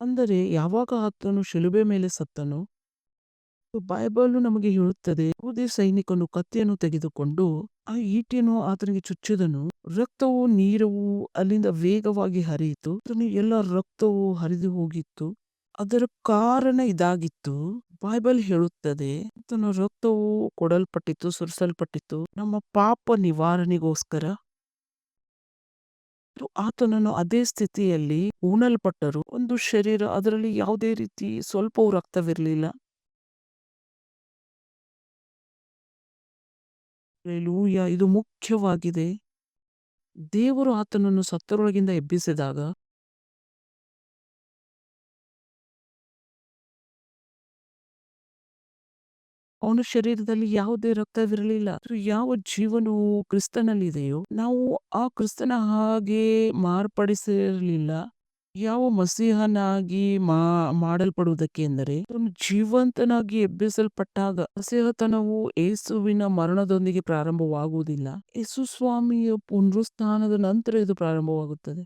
ಅಂದರೆ ಯಾವಾಗ ಆತನು ಶಿಲುಬೆ ಮೇಲೆ ಸತ್ತನು, ಬೈಬಲ್ ನಮಗೆ ಹೇಳುತ್ತದೆ, ಯಾವುದೇ ಸೈನಿಕನು ಕತ್ತಿಯನ್ನು ತೆಗೆದುಕೊಂಡು ಆ ಈಟಿಯನ್ನು ಆತನಿಗೆ ಚುಚ್ಚಿದನು, ರಕ್ತವು ನೀರವು ಅಲ್ಲಿಂದ ವೇಗವಾಗಿ ಹರಿಯಿತು. ಎಲ್ಲ ರಕ್ತವು ಹರಿದು ಹೋಗಿತ್ತು. ಅದರ ಕಾರಣ ಇದಾಗಿತ್ತು. ಬೈಬಲ್ ಹೇಳುತ್ತದೆ, ಆತನ ರಕ್ತವು ಕೊಡಲ್ಪಟ್ಟಿತ್ತು, ಸುರಿಸಲ್ಪಟ್ಟಿತ್ತು ನಮ್ಮ ಪಾಪ ನಿವಾರಣೆಗೋಸ್ಕರ. ಆತನನ್ನು ಅದೇ ಸ್ಥಿತಿಯಲ್ಲಿ ಉಣಲ್ಪಟ್ಟರು. ಒಂದು ಶರೀರ, ಅದರಲ್ಲಿ ಯಾವುದೇ ರೀತಿ ಸ್ವಲ್ಪವೂ ರಕ್ತವಿರಲಿಲ್ಲ. ಹಲ್ಲೆಲೂಯಾ. ಇದು ಮುಖ್ಯವಾಗಿದೆ. ದೇವರು ಆತನನ್ನು ಸತ್ತರೊಳಗಿಂದ ಎಬ್ಬಿಸಿದಾಗ ಅವನ ಶರೀರದಲ್ಲಿ ಯಾವುದೇ ರಕ್ತವಿರಲಿಲ್ಲ. ಯಾವ ಜೀವನವು ಕ್ರಿಸ್ತನಲ್ಲಿದೆಯೋ, ನಾವು ಆ ಕ್ರಿಸ್ತನ ಹಾಗೆ ಮಾರ್ಪಡಿಸಿರಲಿಲ್ಲ. ಯಾವ ಮಸೀಹನಾಗಿ ಮಾಡಲ್ಪಡುವುದಕ್ಕೆ ಎಂದರೆ, ಜೀವಂತನಾಗಿ ಎಬ್ಬಿಸಲ್ಪಟ್ಟಾಗ. ಮಸೀಹತನವು ಏಸುವಿನ ಮರಣದೊಂದಿಗೆ ಪ್ರಾರಂಭವಾಗುವುದಿಲ್ಲ. ಯೇಸು ಸ್ವಾಮಿಯ ಪುನರುತ್ಥಾನದ ನಂತರ ಇದು ಪ್ರಾರಂಭವಾಗುತ್ತದೆ.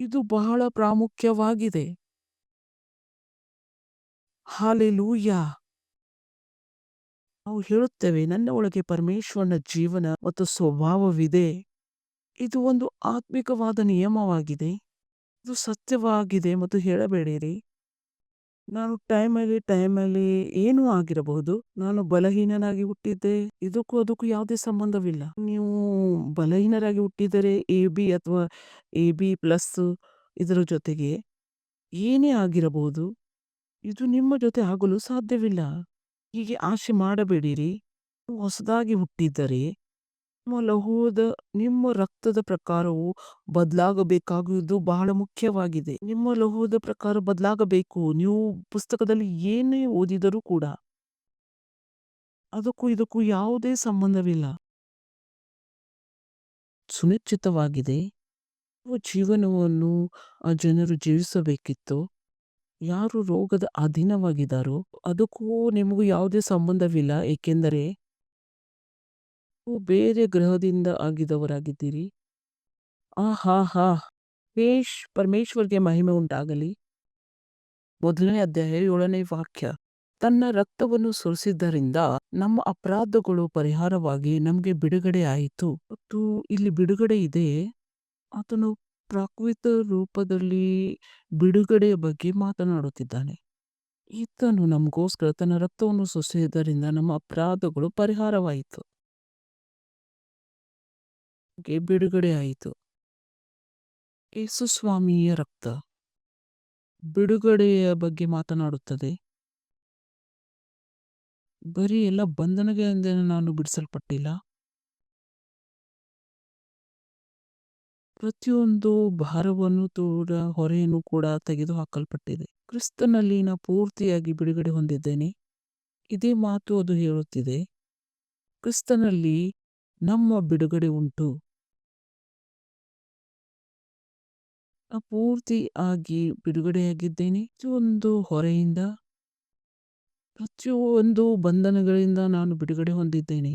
ಇದು ಬಹಳ ಪ್ರಾಮುಖ್ಯವಾಗಿದೆ. ಹಲ್ಲೆಲೂಯಾ. ನಾವು ಹೇಳುತ್ತೇವೆ, ನನ್ನ ಒಳಗೆ ಪರಮೇಶ್ವರನ ಜೀವನ ಮತ್ತು ಸ್ವಭಾವವಿದೆ. ಇದು ಒಂದು ಆತ್ಮಿಕವಾದ ನಿಯಮವಾಗಿದೆ. ಇದು ಸತ್ಯವಾಗಿದೆ ಮತ್ತು ಹೇಳಬೇಡಿರಿ, ನಾನು ಟೈಮಲ್ಲಿ ಏನೂ ಆಗಿರಬಹುದು, ನಾನು ಬಲಹೀನನಾಗಿ ಹುಟ್ಟಿದ್ದೆ, ಅದಕ್ಕೂ ಯಾವುದೇ ಸಂಬಂಧವಿಲ್ಲ. ನೀವು ಬಲಹೀನರಾಗಿ ಹುಟ್ಟಿದರೆ AB ಅಥವಾ AB+ ಇದರ ಜೊತೆಗೆ ಏನೇ ಆಗಿರಬಹುದು, ಇದು ನಿಮ್ಮ ಜೊತೆ ಆಗಲು ಸಾಧ್ಯವಿಲ್ಲ. ಹೀಗೆ ಆಶೆ ಮಾಡಬೇಡಿರಿ. ಹೊಸದಾಗಿ ಹುಟ್ಟಿದ್ದರೆ ನಿಮ್ಮ ರಕ್ತದ ಪ್ರಕಾರವು ಬದಲಾಗಬೇಕಾಗುವುದು ಬಹಳ ಮುಖ್ಯವಾಗಿದೆ. ನಿಮ್ಮ ಲಹೂದ ಪ್ರಕಾರ ಬದಲಾಗಬೇಕು. ನೀವು ಪುಸ್ತಕದಲ್ಲಿ ಏನೇ ಓದಿದರೂ ಕೂಡ ಅದಕ್ಕೂ ಇದಕ್ಕೂ ಯಾವುದೇ ಸಂಬಂಧವಿಲ್ಲ. ಸುನಿಶ್ಚಿತವಾಗಿದೆ. ಜೀವನವನ್ನು ಆ ಜನರು ಜೀವಿಸಬೇಕಿತ್ತು. ಯಾರು ರೋಗದ ಅಧೀನವಾಗಿದ್ದಾರೋ ಅದಕ್ಕೂ ನಿಮಗೂ ಯಾವುದೇ ಸಂಬಂಧವಿಲ್ಲ. ಏಕೆಂದರೆ ನೀವು ಬೇರೆ ಗ್ರಹದಿಂದ ಆಗಿದವರಾಗಿದ್ದೀರಿ. ಪರಮೇಶ್ವರ್ಗೆ ಮಹಿಮೆ ಉಂಟಾಗಲಿ. 1ನೇ ಅಧ್ಯಾಯ 7ನೇ ವಾಕ್ಯ. ತನ್ನ ರಕ್ತವನ್ನು ಸುರಿಸಿದ್ದರಿಂದ ನಮ್ಮ ಅಪರಾಧಗಳು ಪರಿಹಾರವಾಗಿ ನಮಗೆ ಬಿಡುಗಡೆ ಆಯಿತು. ಮತ್ತು ಇಲ್ಲಿ ಬಿಡುಗಡೆ ಇದೆ. ಆತನು ಪ್ರಾಕೃತ ರೂಪದಲ್ಲಿ ಬಿಡುಗಡೆಯ ಬಗ್ಗೆ ಮಾತನಾಡುತ್ತಿದ್ದಾನೆ. ಈತನು ನಮಗೋಸ್ಕರ ತನ್ನ ರಕ್ತವನ್ನು ಸುರಿಸಿದ್ದರಿಂದ ನಮ್ಮ ಅಪರಾಧಗಳು ಪರಿಹಾರವಾಯಿತು, ಬಿಡುಗಡೆ ಆಯಿತು. ಯೇಸು ಸ್ವಾಮಿಯ ರಕ್ತ ಬಿಡುಗಡೆಯ ಬಗ್ಗೆ ಮಾತನಾಡುತ್ತದೆ. ಬರೀ ಎಲ್ಲ ಬಂಧನಗಳಿಂದ ನಾನು ಬಿಡಿಸಲ್ಪಟ್ಟಿಲ್ಲ, ಪ್ರತಿಯೊಂದು ಭಾರವನ್ನು ಹೊರೆಯನ್ನು ಕೂಡ ತೆಗೆದು ಹಾಕಲ್ಪಟ್ಟಿದೆ. ಕ್ರಿಸ್ತನಲ್ಲಿ ನಾನು ಪೂರ್ತಿಯಾಗಿ ಬಿಡುಗಡೆ ಹೊಂದಿದ್ದೇನೆ. ಇದೇ ಮಾತು ಅದು ಹೇಳುತ್ತಿದೆ. ಕ್ರಿಸ್ತನಲ್ಲಿ ನಮ್ಮ ಬಿಡುಗಡೆ ಉಂಟು. ಪೂರ್ತಿ ಆಗಿ ಬಿಡುಗಡೆಯಾಗಿದ್ದೇನೆ. ಪ್ರತಿಯೊಂದು ಹೊರೆಯಿಂದ, ಪ್ರತಿಯೊಂದು ಬಂಧನಗಳಿಂದ ನಾನು ಬಿಡುಗಡೆ ಹೊಂದಿದ್ದೇನೆ.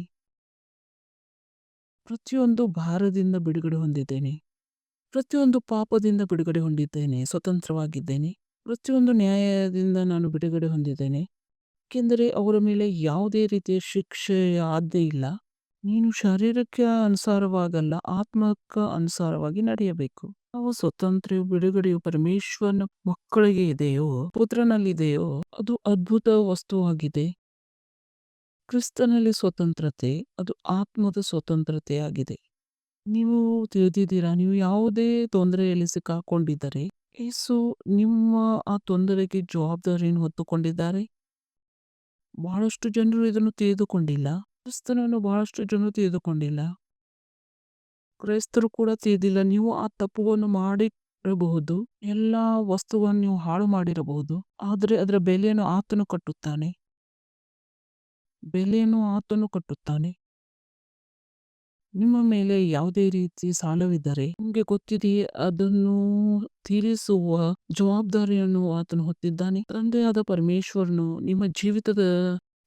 ಪ್ರತಿಯೊಂದು ಭಾರದಿಂದ ಬಿಡುಗಡೆ ಹೊಂದಿದ್ದೇನೆ. ಪ್ರತಿಯೊಂದು ಪಾಪದಿಂದ ಬಿಡುಗಡೆ ಹೊಂದಿದ್ದೇನೆ. ಸ್ವತಂತ್ರವಾಗಿದ್ದೇನೆ. ಪ್ರತಿಯೊಂದು ನ್ಯಾಯದಿಂದ ನಾನು ಬಿಡುಗಡೆ ಹೊಂದಿದ್ದೇನೆ. ಏಕೆಂದರೆ ಅವರ ಮೇಲೆ ಯಾವುದೇ ರೀತಿಯ ಶಿಕ್ಷೆಯ ಆಜ್ಞೆ ಇಲ್ಲ. ನೀನು ಶಾರೀರಕ್ಕೆ ಅನುಸಾರವಾಗಲ್ಲ, ಆತ್ಮಕ್ಕ ಅನುಸಾರವಾಗಿ ನಡೆಯಬೇಕು. ನಾವು ಸ್ವತಂತ್ರ್ಯ ಬಿಡುಗಡೆಯು ಪರಮೇಶ್ವರನ ಮಕ್ಕಳಿಗೆ ಇದೆಯೋ, ಪುತ್ರನಲ್ಲಿದೆಯೋ, ಅದು ಅದ್ಭುತ ವಸ್ತುವಾಗಿದೆ. ಕ್ರಿಸ್ತನಲ್ಲಿ ಸ್ವತಂತ್ರತೆ, ಅದು ಆತ್ಮದ ಸ್ವತಂತ್ರತೆಯಾಗಿದೆ. ನೀವು ತಿಳಿದಿದ್ದೀರಾ, ನೀವು ಯಾವುದೇ ತೊಂದರೆಯಲ್ಲಿ ಸಿಕ್ಕಾಕೊಂಡಿದ್ದರೆ ಯೇಸು ನಿಮ್ಮ ಆ ತೊಂದರೆಗೆ ಜವಾಬ್ದಾರಿಯನ್ನು ಹೊತ್ತುಕೊಂಡಿದ್ದಾರೆ. ಬಹಳಷ್ಟು ಜನರು ಇದನ್ನು ತಿಳಿದುಕೊಂಡಿಲ್ಲ. ಕ್ರಿಸ್ತನನ್ನು ಬಹಳಷ್ಟು ಜನರು ತಿಳಿದುಕೊಂಡಿಲ್ಲ. ಕ್ರೈಸ್ತರು ಕೂಡ ತಿಳಿದಿಲ್ಲ. ನೀವು ಆ ತಪ್ಪುಗಳನ್ನು ಮಾಡಿರಬಹುದು, ಎಲ್ಲ ವಸ್ತುವನ್ನು ನೀವು ಹಾಳು ಮಾಡಿರಬಹುದು, ಆದರೆ ಅದರ ಬೆಲೆಯನ್ನು ಆತನು ಕಟ್ಟುತ್ತಾನೆ. ಬೆಲೆಯನ್ನು ಆತನು ಕಟ್ಟುತ್ತಾನೆ. ನಿಮ್ಮ ಮೇಲೆ ಯಾವುದೇ ರೀತಿ ಸಾಲವಿದ್ದರೆ ನಿಮಗೆ ಗೊತ್ತಿದೆಯೇ, ಅದನ್ನು ತೀರಿಸುವ ಜವಾಬ್ದಾರಿಯನ್ನು ಆತನು ಹೊತ್ತಿದ್ದಾನೆ. ತಂದೆಯಾದ ಪರಮೇಶ್ವರನು ನಿಮ್ಮ ಜೀವಿತದ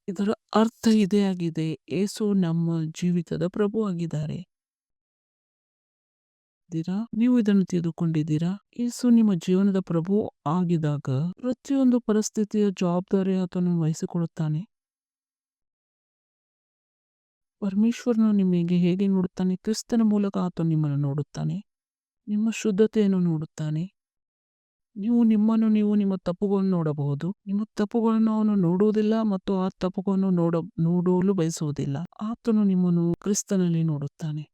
ಇದರ ಅರ್ಥ ಇದೇ ಆಗಿದೆ. ಯೇಸು ನಮ್ಮ ಜೀವಿತದ ಪ್ರಭು ಆಗಿದ್ದಾರೆ. ನೀವು ಇದನ್ನು ತಿಳಿದುಕೊಂಡಿದ್ದೀರಾ? ಯೇಸು ನಿಮ್ಮ ಜೀವನದ ಪ್ರಭು ಆಗಿದಾಗ ಪ್ರತಿಯೊಂದು ಪರಿಸ್ಥಿತಿಯ ಜವಾಬ್ದಾರಿ ಆತನು ವಹಿಸಿಕೊಳ್ಳುತ್ತಾನೆ. ಪರಮೇಶ್ವರನು ನಿಮಗೆ ಹೇಗೆ ನೋಡುತ್ತಾನೆ? ಕ್ರಿಸ್ತನ ಮೂಲಕ ಆತನು ನಿಮ್ಮನ್ನು ನೋಡುತ್ತಾನೆ. ನಿಮ್ಮ ಶುದ್ಧತೆಯನ್ನು ನೋಡುತ್ತಾನೆ. ನೀವು ನಿಮ್ಮ ತಪ್ಪುಗಳನ್ನು ನೋಡಬಹುದು. ನಿಮ್ಮ ತಪ್ಪುಗಳನ್ನು ಅವನು ನೋಡುವುದಿಲ್ಲ ಮತ್ತು ಆ ತಪ್ಪುಗಳನ್ನು ನೋಡಲು ಬಯಸುವುದಿಲ್ಲ. ಆತನು ನಿಮ್ಮನ್ನು ಕ್ರಿಸ್ತನಲ್ಲಿ ನೋಡುತ್ತಾನೆ.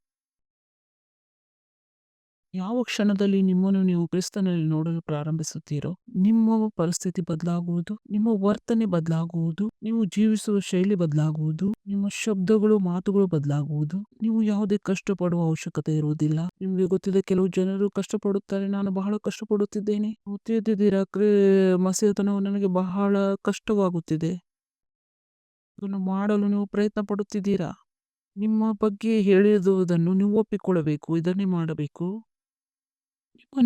ಯಾವ ಕ್ಷಣದಲ್ಲಿ ನಿಮ್ಮನ್ನು ನೀವು ಕ್ರಿಸ್ತನಲ್ಲಿ ನೋಡಲು ಪ್ರಾರಂಭಿಸುತ್ತೀರೋ, ನಿಮ್ಮ ಪರಿಸ್ಥಿತಿ ಬದಲಾಗುವುದು, ನಿಮ್ಮ ವರ್ತನೆ ಬದಲಾಗುವುದು, ನೀವು ಜೀವಿಸುವ ಶೈಲಿ ಬದಲಾಗುವುದು, ನಿಮ್ಮ ಶಬ್ದಗಳು, ಮಾತುಗಳು ಬದಲಾಗುವುದು. ನೀವು ಯಾವುದೇ ಕಷ್ಟಪಡುವ ಅವಶ್ಯಕತೆ ಇರುವುದಿಲ್ಲ. ನಿಮಗೆ ಗೊತ್ತಿದೆ, ಕೆಲವು ಜನರು ಕಷ್ಟಪಡುತ್ತಾರೆ. ನಾನು ಬಹಳ ಕಷ್ಟಪಡುತ್ತಿದ್ದೇನೆ, ತಿಳಿದಿದ್ದೀರಾ, ಮಸೀತನವು ನನಗೆ ಬಹಳ ಕಷ್ಟವಾಗುತ್ತಿದೆ. ಅದನ್ನು ಮಾಡಲು ನೀವು ಪ್ರಯತ್ನ ಪಡುತ್ತಿದ್ದೀರಾ. ನಿಮ್ಮ ಬಗ್ಗೆ ಹೇಳಿರುವುದನ್ನು ನೀವು ಒಪ್ಪಿಕೊಳ್ಳಬೇಕು. ಇದನ್ನೇ ಮಾಡಬೇಕು.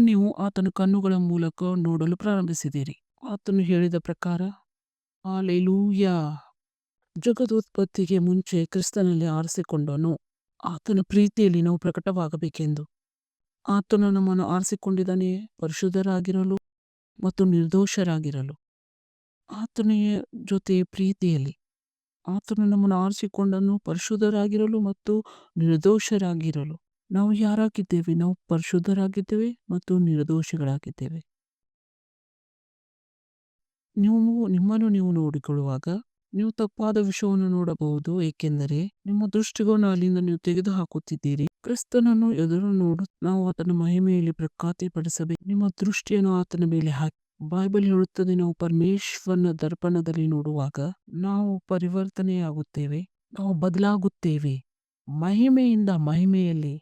ನೀವು ಆತನ ಕಣ್ಣುಗಳ ಮೂಲಕ ನೋಡಲು ಪ್ರಾರಂಭಿಸಿದ್ದೀರಿ. ಆತನು ಹೇಳಿದ ಪ್ರಕಾರ, ಹಲ್ಲೆಲೂಯಾ, ಜಗದೋತ್ಪತ್ತಿಗೆ ಮುಂಚೆ ಕ್ರಿಸ್ತನಲ್ಲಿ ಆರಿಸಿಕೊಂಡನು. ಆತನ ಪ್ರೀತಿಯಲ್ಲಿ ನಾವು ಪ್ರಕಟವಾಗಬೇಕೆಂದು ಆತನು ನಮ್ಮನ್ನು ಆರಿಸಿಕೊಂಡಿದ್ದಾನೆ, ಪರಿಶುದ್ಧರಾಗಿರಲು ಮತ್ತು ನಿರ್ದೋಷರಾಗಿರಲು. ಆತನ ಜೊತೆ ಪ್ರೀತಿಯಲ್ಲಿ ಆತನು ನಮ್ಮನ್ನು ಆರಿಸಿಕೊಂಡನು, ಪರಿಶುದ್ಧರಾಗಿರಲು ಮತ್ತು ನಿರ್ದೋಷರಾಗಿರಲು. ನಾವು ಯಾರಾಗಿದ್ದೇವೆ? ನಾವು ಪರಿಶುದ್ಧರಾಗಿದ್ದೇವೆ ಮತ್ತು ನಿರ್ದೋಷಿಗಳಾಗಿದ್ದೇವೆ. ನಿಮ್ಮನ್ನು ನೀವು ನೋಡಿಕೊಳ್ಳುವಾಗ ನೀವು ತಪ್ಪಾದ ವಿಷಯವನ್ನು ನೋಡಬಹುದು, ಏಕೆಂದರೆ ನಿಮ್ಮ ದೃಷ್ಟಿಗಳನ್ನು ಅಲ್ಲಿಂದ ನೀವು ತೆಗೆದು ಹಾಕುತ್ತಿದ್ದೀರಿ. ಕ್ರಿಸ್ತನನ್ನು ಎದುರು ನಾವು ಆತನ ಮಹಿಮೆಯಲ್ಲಿ ಪ್ರಖ್ಯಾತಿಪಡಿಸಬೇಕು. ನಿಮ್ಮ ದೃಷ್ಟಿಯನ್ನು ಆತನ ಮೇಲೆ ಹಾಕಿ. ಬೈಬಲ್ ಹೇಳುತ್ತದೆ, ನಾವು ಪರಮೇಶ್ವರನ ದರ್ಪಣದಲ್ಲಿ ನೋಡುವಾಗ ನಾವು ಪರಿವರ್ತನೆಯಾಗುತ್ತೇವೆ, ನಾವು ಬದಲಾಗುತ್ತೇವೆ. ಮಹಿಮೆಯಿಂದ ಮಹಿಮೆಯಲ್ಲಿ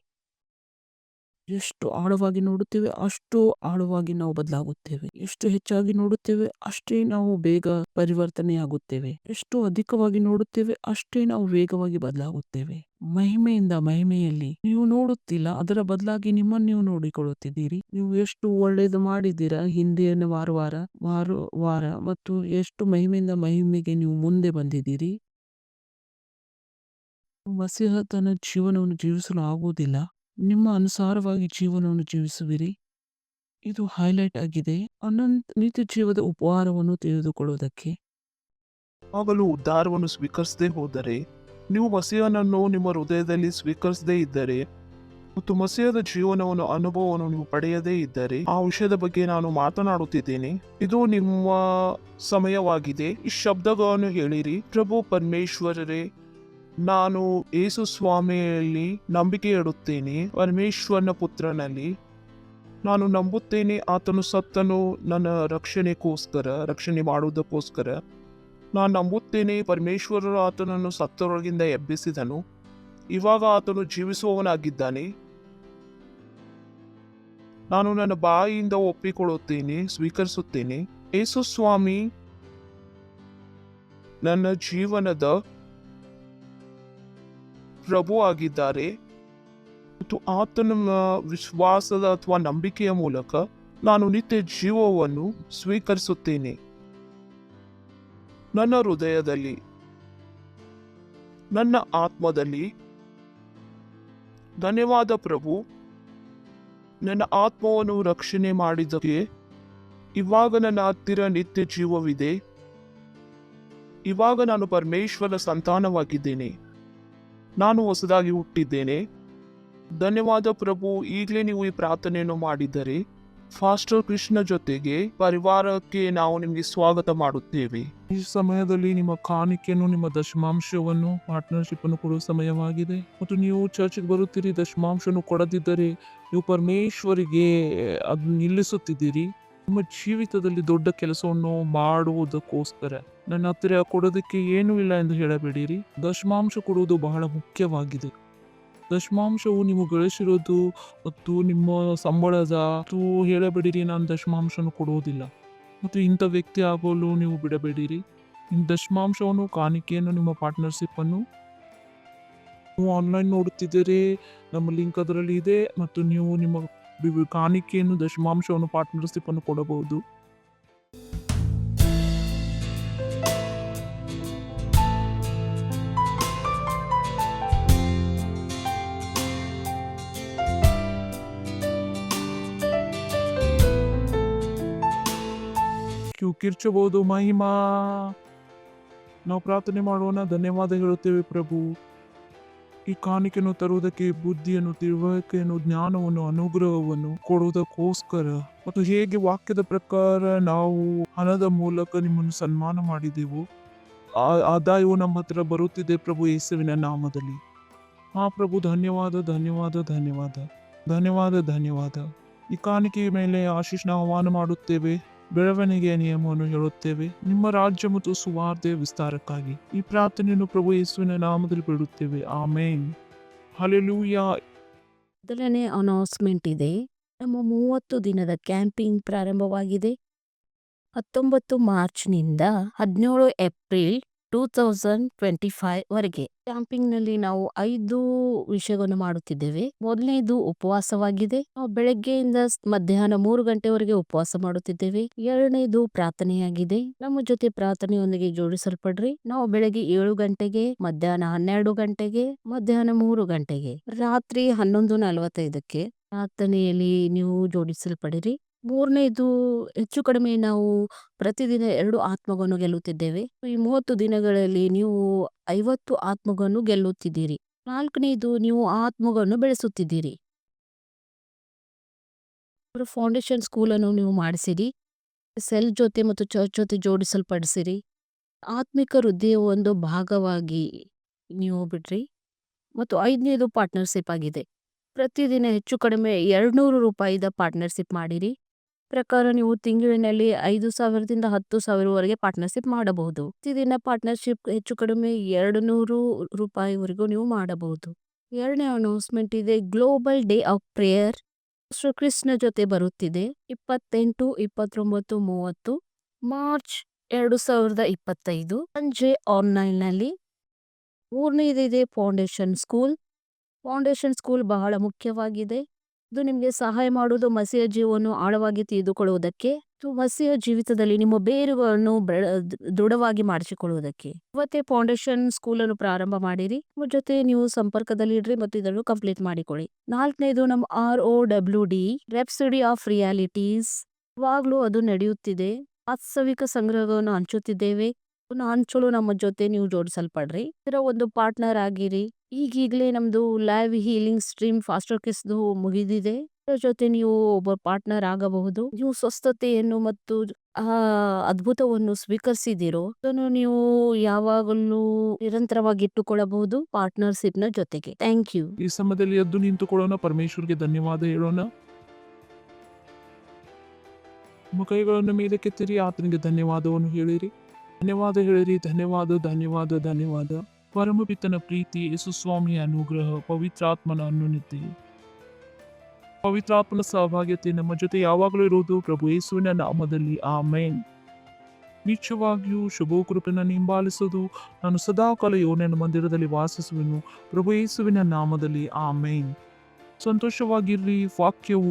ಎಷ್ಟು ಆಳವಾಗಿ ನೋಡುತ್ತೇವೆ, ಅಷ್ಟು ಆಳವಾಗಿ ನಾವು ಬದಲಾಗುತ್ತೇವೆ. ಎಷ್ಟು ಹೆಚ್ಚಾಗಿ ನೋಡುತ್ತೇವೆ, ಅಷ್ಟೇ ನಾವು ಬೇಗ ಪರಿವರ್ತನೆಯಾಗುತ್ತೇವೆ. ಎಷ್ಟು ಅಧಿಕವಾಗಿ ನೋಡುತ್ತೇವೆ, ಅಷ್ಟೇ ನಾವು ವೇಗವಾಗಿ ಬದಲಾಗುತ್ತೇವೆ. ಮಹಿಮೆಯಿಂದ ಮಹಿಮೆಯಲ್ಲಿ ನೀವು ನೋಡುತ್ತಿಲ್ಲ, ಅದರ ಬದಲಾಗಿ ನಿಮ್ಮನ್ನು ನೀವು ನೋಡಿಕೊಳ್ಳುತ್ತಿದ್ದೀರಿ. ನೀವು ಎಷ್ಟು ಒಳ್ಳೇದು ಮಾಡಿದ್ದೀರಾ ಹಿಂದಿನ ವಾರ ಮತ್ತು ಎಷ್ಟು ಮಹಿಮೆಯಿಂದ ಮಹಿಮೆಗೆ ನೀವು ಮುಂದೆ ಬಂದಿದ್ದೀರಿ. ಮಸೀಹತನ ಜೀವನವನ್ನು ಜೀವಿಸಲು ಆಗುವುದಿಲ್ಲ, ನಿಮ್ಮ ಅನುಸಾರವಾಗಿ ಜೀವನವನ್ನು ಜೀವಿಸುವಿರಿ. ಇದು ಹೈಲೈಟ್ ಆಗಿದೆ ನಿತ್ಯ ಜೀವದ ಉಪಹಾರವನ್ನು ತಿಳಿದುಕೊಳ್ಳುವುದಕ್ಕೆ. ಆಗಲೂ ಉದ್ಧಾರವನ್ನು ಸ್ವೀಕರಿಸದೇ ಹೋದರೆ, ನೀವು ಮಸೀಹನನ್ನು ನಿಮ್ಮ ಹೃದಯದಲ್ಲಿ ಸ್ವೀಕರಿಸದೇ ಇದ್ದರೆ ಮತ್ತು ಮಸೀಹದ ಜೀವನವನ್ನು ಅನುಭವವನ್ನು ನೀವು ಪಡೆಯದೇ ಇದ್ದರೆ, ಆ ವಿಷಯದ ಬಗ್ಗೆ ನಾನು ಮಾತನಾಡುತ್ತಿದ್ದೇನೆ. ಇದು ನಿಮ್ಮ ಸಮಯವಾಗಿದೆ. ಈ ಶಬ್ದಗಳನ್ನು ಹೇಳಿರಿ, ಪ್ರಭು ಪರಮೇಶ್ವರರೇ, ನಾನು ಯೇಸು ಸ್ವಾಮಿಯಲ್ಲಿ ನಂಬಿಕೆ ಇಡುತ್ತೇನೆ, ಪರಮೇಶ್ವರನ ಪುತ್ರನಲ್ಲಿ ನಾನು ನಂಬುತ್ತೇನೆ. ಆತನು ಸತ್ತನು ನನ್ನ ರಕ್ಷಣೆ ಮಾಡುವುದಕ್ಕೋಸ್ಕರ. ನಾನು ನಂಬುತ್ತೇನೆ ಪರಮೇಶ್ವರರು ಆತನನ್ನು ಸತ್ತವರೊಳಗಿಂದ ಎಬ್ಬಿಸಿದನು. ಇವಾಗ ಆತನು ಜೀವಿಸುವವನಾಗಿದ್ದಾನೆ. ನಾನು ನನ್ನ ಬಾಯಿಯಿಂದ ಒಪ್ಪಿಕೊಳ್ಳುತ್ತೇನೆ, ಸ್ವೀಕರಿಸುತ್ತೇನೆ. ಯೇಸು ಸ್ವಾಮಿ ನನ್ನ ಜೀವನದ ಪ್ರಭು ಆಗಿದ್ದಾರೆ. ಮತ್ತು ಆತನ ವಿಶ್ವಾಸದ ಅಥವಾ ನಂಬಿಕೆಯ ಮೂಲಕ ನಾನು ನಿತ್ಯ ಜೀವವನ್ನು ಸ್ವೀಕರಿಸುತ್ತೇನೆ. ನನ್ನ ಹೃದಯದಲ್ಲಿ, ನನ್ನ ಆತ್ಮದಲ್ಲಿ. ಧನ್ಯವಾದ ಪ್ರಭು, ನನ್ನ ಆತ್ಮವನ್ನು ರಕ್ಷಣೆ ಮಾಡಿದಕ್ಕೆ. ಇವಾಗ ನನ್ನ ಹತ್ತಿರ ನಿತ್ಯ ಜೀವವಿದೆ. ಇವಾಗ ನಾನು ಪರಮೇಶ್ವರ ಸಂತಾನವಾಗಿದ್ದೇನೆ. ನಾನು ಹೊಸದಾಗಿ ಹುಟ್ಟಿದ್ದೇನೆ. ಧನ್ಯವಾದ ಪ್ರಭು. ಈಗಲೇ ನೀವು ಈ ಪ್ರಾರ್ಥನೆಯನ್ನು ಮಾಡಿದರೆ ಫಾಸ್ಟರ್ ಕೃಷ್ಣ ಜೊತೆಗೆ ಪರಿವಾರಕ್ಕೆ ನಾವು ನಿಮಗೆ ಸ್ವಾಗತ ಮಾಡುತ್ತೇವೆ. ಈ ಸಮಯದಲ್ಲಿ ನಿಮ್ಮ ಕಾಣಿಕೆಯನ್ನು, ನಿಮ್ಮ ದಶಮಾಂಶವನ್ನು, ಪಾರ್ಟ್ನರ್ಶಿಪ್ ಅನ್ನು ಕೊಡುವ ಸಮಯವಾಗಿದೆ. ಮತ್ತು ನೀವು ಚರ್ಚ್ಗೆ ಬರುತ್ತೀರಿ, ದಶಮಾಂಶವನ್ನು ಕೊಡದಿದ್ದರೆ ನೀವು ಪರಮೇಶ್ವರಿಗೆ ಅದನ್ನು ನಿಲ್ಲಿಸುತ್ತಿದ್ದೀರಿ. ನಿಮ್ಮ ಜೀವಿತದಲ್ಲಿ ದೊಡ್ಡ ಕೆಲಸವನ್ನು ಮಾಡುವುದಕ್ಕೋಸ್ಕರ ನನ್ನ ಹತ್ತಿರ ಕೊಡೋದಕ್ಕೆ ಏನೂ ಇಲ್ಲ ಎಂದು ಹೇಳಬೇಡಿರಿ. ದಶಮಾಂಶ ಕೊಡುವುದು ಬಹಳ ಮುಖ್ಯವಾಗಿದೆ. ದಶಮಾಂಶವು ನೀವು ಗಳಿಸಿರೋದು ಮತ್ತು ನಿಮ್ಮ ಸಂಬಳದ ಹೇಳಬೇಡಿರಿ ನಾನು ದಶಮಾಂಶವನ್ನು ಕೊಡುವುದಿಲ್ಲ. ಮತ್ತು ಇಂಥ ವ್ಯಕ್ತಿ ಆಗಲು ನೀವು ಬಿಡಬೇಡಿರಿ. ನಿಮ್ಮ ದಶಮಾಂಶವನ್ನು, ಕಾಣಿಕೆಯನ್ನು, ನಿಮ್ಮ ಪಾರ್ಟ್ನರ್ಶಿಪ್ ಅನ್ನು ನೀವು ಆನ್ಲೈನ್ ನೋಡುತ್ತಿದ್ದರೆ ನಮ್ಮ ಲಿಂಕ್ ಅದರಲ್ಲಿ ಇದೆ. ಮತ್ತು ನೀವು ನಿಮ್ಮ ಕಾಣಿಕೆಯನ್ನು, ದಶಮಾಂಶವನ್ನು, ಪಾರ್ಟ್ನರ್ಶಿಪ್ ಅನ್ನು ಕೊಡಬಹುದು. ಕಿರ್ಚಬಹುದು ಮಹಿಮಾ. ನಾವು ಪ್ರಾರ್ಥನೆ ಮಾಡೋಣ. ಧನ್ಯವಾದ ಹೇಳುತ್ತೇವೆ ಪ್ರಭು, ಈ ಕಾಣಿಕೆಯನ್ನು ತರುವುದಕ್ಕೆ ಬುದ್ಧಿಯನ್ನು, ತಿಳುವಳಿಕೆಯನ್ನು, ಜ್ಞಾನವನ್ನು, ಅನುಗ್ರಹವನ್ನು ಕೊಡುವುದಕ್ಕೋಸ್ಕರ. ಮತ್ತು ಹೇಗೆ ವಾಕ್ಯದ ಪ್ರಕಾರ ನಾವು ಹಣದ ಮೂಲಕ ನಿಮ್ಮನ್ನು ಸನ್ಮಾನ ಮಾಡಿದೆವು, ಆದಾಯವು ನಮ್ಮ ಹತ್ರ ಬರುತ್ತಿದೆ ಪ್ರಭು ಯೇಸುವಿನ ನಾಮದಲ್ಲಿ. ಪ್ರಭು, ಧನ್ಯವಾದ ಧನ್ಯವಾದ ಧನ್ಯವಾದ ಧನ್ಯವಾದ ಧನ್ಯವಾದ. ಈ ಕಾಣಿಕೆಯ ಮೇಲೆ ಆಶೀಷ್ ನಾವು ಆಹ್ವಾನ ಮಾಡುತ್ತೇವೆ. ಬೆಳವಣಿಗೆಯ ನಿಯಮವನ್ನು ಹೇಳುತ್ತೇವೆ. ನಿಮ್ಮ ರಾಜ್ಯ ಮತ್ತು ಸುವಾರ್ತೆಯ ವಿಸ್ತಾರಕ್ಕಾಗಿ ಈ ಪ್ರಾರ್ಥನೆಯನ್ನು ಪ್ರಭು ಯೇಸುವಿನ ನಾಮದಲ್ಲಿ ಬಿಡುತ್ತೇವೆ. ಆಮೇನ್. ಹಲ್ಲೆಲೂಯಾ. ಮೊದಲನೇ ಅನೌನ್ಸ್ಮೆಂಟ್ ಇದೆ. ನಮ್ಮ 30 ದಿನದ ಕ್ಯಾಂಪಿಂಗ್ ಪ್ರಾರಂಭವಾಗಿದೆ. 19 ಮಾರ್ಚ್ನಿಂದ 17 ಏಪ್ರಿಲ್ 2025 ವರೆಗೆ. ಕ್ಯಾಂಪಿಂಗ್ ನಲ್ಲಿ ನಾವು 5 ವಿಷಯವನ್ನು ಮಾಡುತ್ತಿದ್ದೇವೆ. ಮೊದಲನೇದು ಉಪವಾಸವಾಗಿದೆ. ನಾವು ಬೆಳಗ್ಗೆಯಿಂದ ಮಧ್ಯಾಹ್ನ 3 ಗಂಟೆವರೆಗೆ ಉಪವಾಸ ಮಾಡುತ್ತಿದ್ದೇವೆ. ಎರಡನೇದು ಪ್ರಾರ್ಥನೆಯಾಗಿದೆ. ನಮ್ಮ ಜೊತೆ ಪ್ರಾರ್ಥನೆಯೊಂದಿಗೆ ಜೋಡಿಸಲ್ಪಡ್ರಿ. ನಾವು ಬೆಳಗ್ಗೆ 7 ಗಂಟೆಗೆ, ಮಧ್ಯಾಹ್ನ 12 ಗಂಟೆಗೆ, ಮಧ್ಯಾಹ್ನ 3 ಗಂಟೆಗೆ, ರಾತ್ರಿ 11:45ಕ್ಕೆ ಪ್ರಾರ್ಥನೆಯಲ್ಲಿ ನೀವು ಜೋಡಿಸಲ್ಪಡಿರಿ. ಮೂರನೇದು, ಹೆಚ್ಚು ಕಡಿಮೆ ನಾವು ಪ್ರತಿದಿನ 2 ಆತ್ಮಗಳನ್ನು ಗೆಲ್ಲುತ್ತಿದ್ದೇವೆ. ಈ 30 ದಿನಗಳಲ್ಲಿ ನೀವು 50 ಆತ್ಮಗಳನ್ನು ಗೆಲ್ಲುತ್ತಿದ್ದೀರಿ. 4ನೇದು, ನೀವು ಆತ್ಮಗಳನ್ನು ಬೆಳೆಸುತ್ತಿದ್ದೀರಿ. ಫೌಂಡೇಶನ್ ಸ್ಕೂಲ್ ಅನ್ನು ನೀವು ಮಾಡಿಸಿರಿ. ಸೆಲ್ ಜೊತೆ ಮತ್ತು ಚರ್ಚ್ ಜೊತೆ ಜೋಡಿಸಲ್ಪಡಿಸಿರಿ. ಆತ್ಮಿಕ ವೃದ್ಧಿಯ ಒಂದು ಭಾಗವಾಗಿ ನೀವು ಬಿಡ್ರಿ. ಮತ್ತು 5ನೇದು ಪಾರ್ಟ್ನರ್ಶಿಪ್ ಆಗಿದೆ. ಪ್ರತಿದಿನ ಹೆಚ್ಚು ಕಡಿಮೆ 200 ರೂಪಾಯಿದ ಪಾರ್ಟ್ನರ್ಶಿಪ್ ಮಾಡಿರಿ. ಪ್ರಕಾರ ನೀವು ತಿಂಗಳಿನಲ್ಲಿ 5,000ದಿಂದ 10,000ವರೆಗೆ ಪಾರ್ಟ್ನರ್ಶಿಪ್ ಮಾಡಬಹುದು. ಪ್ರತಿದಿನ ಪಾರ್ಟ್ನರ್ಶಿಪ್ ಹೆಚ್ಚು ಕಡಿಮೆ 200 ರೂಪಾಯಿವರೆಗೂ ನೀವು ಮಾಡಬಹುದು. ಎರಡನೇ ಅನೌನ್ಸ್ಮೆಂಟ್ ಇದೆ. Global day of prayer Shrikrishna ಜೊತೆ ಬರುತ್ತಿದೆ. 28, 29, 30 ಮಾರ್ಚ್ 2025 ಸಂಜೆ ಆನ್ಲೈನ್ ನಲ್ಲಿ. ಮೂರನೇದಿದೆ ಫೌಂಡೇಶನ್ ಸ್ಕೂಲ್. ಫೌಂಡೇಶನ್ ಸ್ಕೂಲ್ ಬಹಳ ಮುಖ್ಯವಾಗಿದೆ. ಇದು ನಿಮಗೆ ಸಹಾಯ ಮಾಡುವುದು ಮಸೀಹ ಜೀವವನ್ನು ಆಳವಾಗಿ ತಿಳಿದುಕೊಳ್ಳುವುದಕ್ಕೆ, ಮಸೀಹ ಜೀವಿತದಲ್ಲಿ ನಿಮ್ಮ ಬೇರುಗಳನ್ನು ದೃಢವಾಗಿ ಮಾಡಿಸಿಕೊಳ್ಳುವುದಕ್ಕೆ. ಇವತ್ತೇ ಫೌಂಡೇಶನ್ ಸ್ಕೂಲ್ ಅನ್ನು ಪ್ರಾರಂಭ ಮಾಡಿರಿ. ನಿಮ್ಮ ಜೊತೆ ನೀವು ಸಂಪರ್ಕದಲ್ಲಿ ಇಡ್ರಿ ಮತ್ತು ಇದನ್ನು ಕಂಪ್ಲೀಟ್ ಮಾಡಿಕೊಳ್ಳಿ. 4ನೇದು, ನಮ್ಮ ROWD ರೆಪ್ಸಿಡಿ ಆಫ್ ರಿಯಾಲಿಟೀಸ್ ಇವಾಗ್ಲೂ ಅದು ನಡೆಯುತ್ತಿದೆ. ವಾಸ್ತವಿಕ ಸಂಗ್ರಹವನ್ನು ಹಂಚುತ್ತಿದ್ದೇವೆ. ಹಂಚಲು ನಮ್ಮ ಜೊತೆ ನೀವು ಜೋಡಿಸಲ್ಪಡ್ರಿ. ಇದರ ಒಂದು ಪಾರ್ಟ್ನರ್ ಆಗಿರಿ. ಈಗೀಗಲೇ ನಮ್ದು ಲೈವ್ ಹೀಲಿಂಗ್ ಸ್ಟ್ರೀಮ್ ಫಾಸ್ಟರ್ ಕಿಸ್ದು ಮುಗಿದಿದೆ. ಇದರ ಜೊತೆ ನೀವು ಒಬ್ಬ ಪಾರ್ಟ್ನರ್ ಆಗಬಹುದು. ನೀವು ಸ್ವಸ್ಥತೆಯನ್ನು ಮತ್ತು ಅದ್ಭುತವನ್ನು ಸ್ವೀಕರಿಸಿದಿರೋ ಅದನ್ನು ನೀವು ಯಾವಾಗಲೂ ನಿರಂತರವಾಗಿ ಇಟ್ಟುಕೊಳ್ಳಬಹುದು ಪಾರ್ಟ್ನರ್ಶಿಪ್ ನ ಜೊತೆಗೆ. Thank you. ಈ ಸಮಯದಲ್ಲಿ ಎದ್ದು ನಿಂತುಕೊಳ್ಳೋಣ. ಪರಮೇಶ್ವರ್ಗೆ ಧನ್ಯವಾದ ಹೇಳೋಣ. ನಿಮ್ಮ ಕೈಗಳನ್ನು ಮೇಲೆ ಕೆತ್ತಿರಿ. ಆತನಿಗೆ ಧನ್ಯವಾದವನ್ನು ಹೇಳಿರಿ. ಧನ್ಯವಾದ ಹೇಳಿರಿ. ಧನ್ಯವಾದ ಧನ್ಯವಾದ ಧನ್ಯವಾದ. ಪರಮಪಿತನ ಪ್ರೀತಿ, ಯೇಸುಸ್ವಾಮಿಯ ಅನುಗ್ರಹ, ಪವಿತ್ರಾತ್ಮನ ಅನ್ಯೋನ್ಯತೆ, ಪವಿತ್ರಾತ್ಮನ ಸಹಭಾಗ್ಯತೆ ನಮ್ಮ ಜೊತೆ ಯಾವಾಗಲೂ ಇರುವುದು ಪ್ರಭು ಯೇಸುವಿನ ನಾಮದಲ್ಲಿ. ಆಮೇನ್. ನಿಶ್ಚಯವಾಗಿಯೂ ಶುಭ ಕೃಪೆಯನ್ನು ಹಿಂಬಾಲಿಸುವುದು. ನಾನು ಸದಾಕಾಲ ಯೋನನ ಮಂದಿರದಲ್ಲಿ ವಾಸಿಸುವೆನು ಪ್ರಭು ಯೇಸುವಿನ ನಾಮದಲ್ಲಿ. ಆಮೇನ್. ಸಂತೋಷವಾಗಿರ್ರಿ. ವಾಕ್ಯವು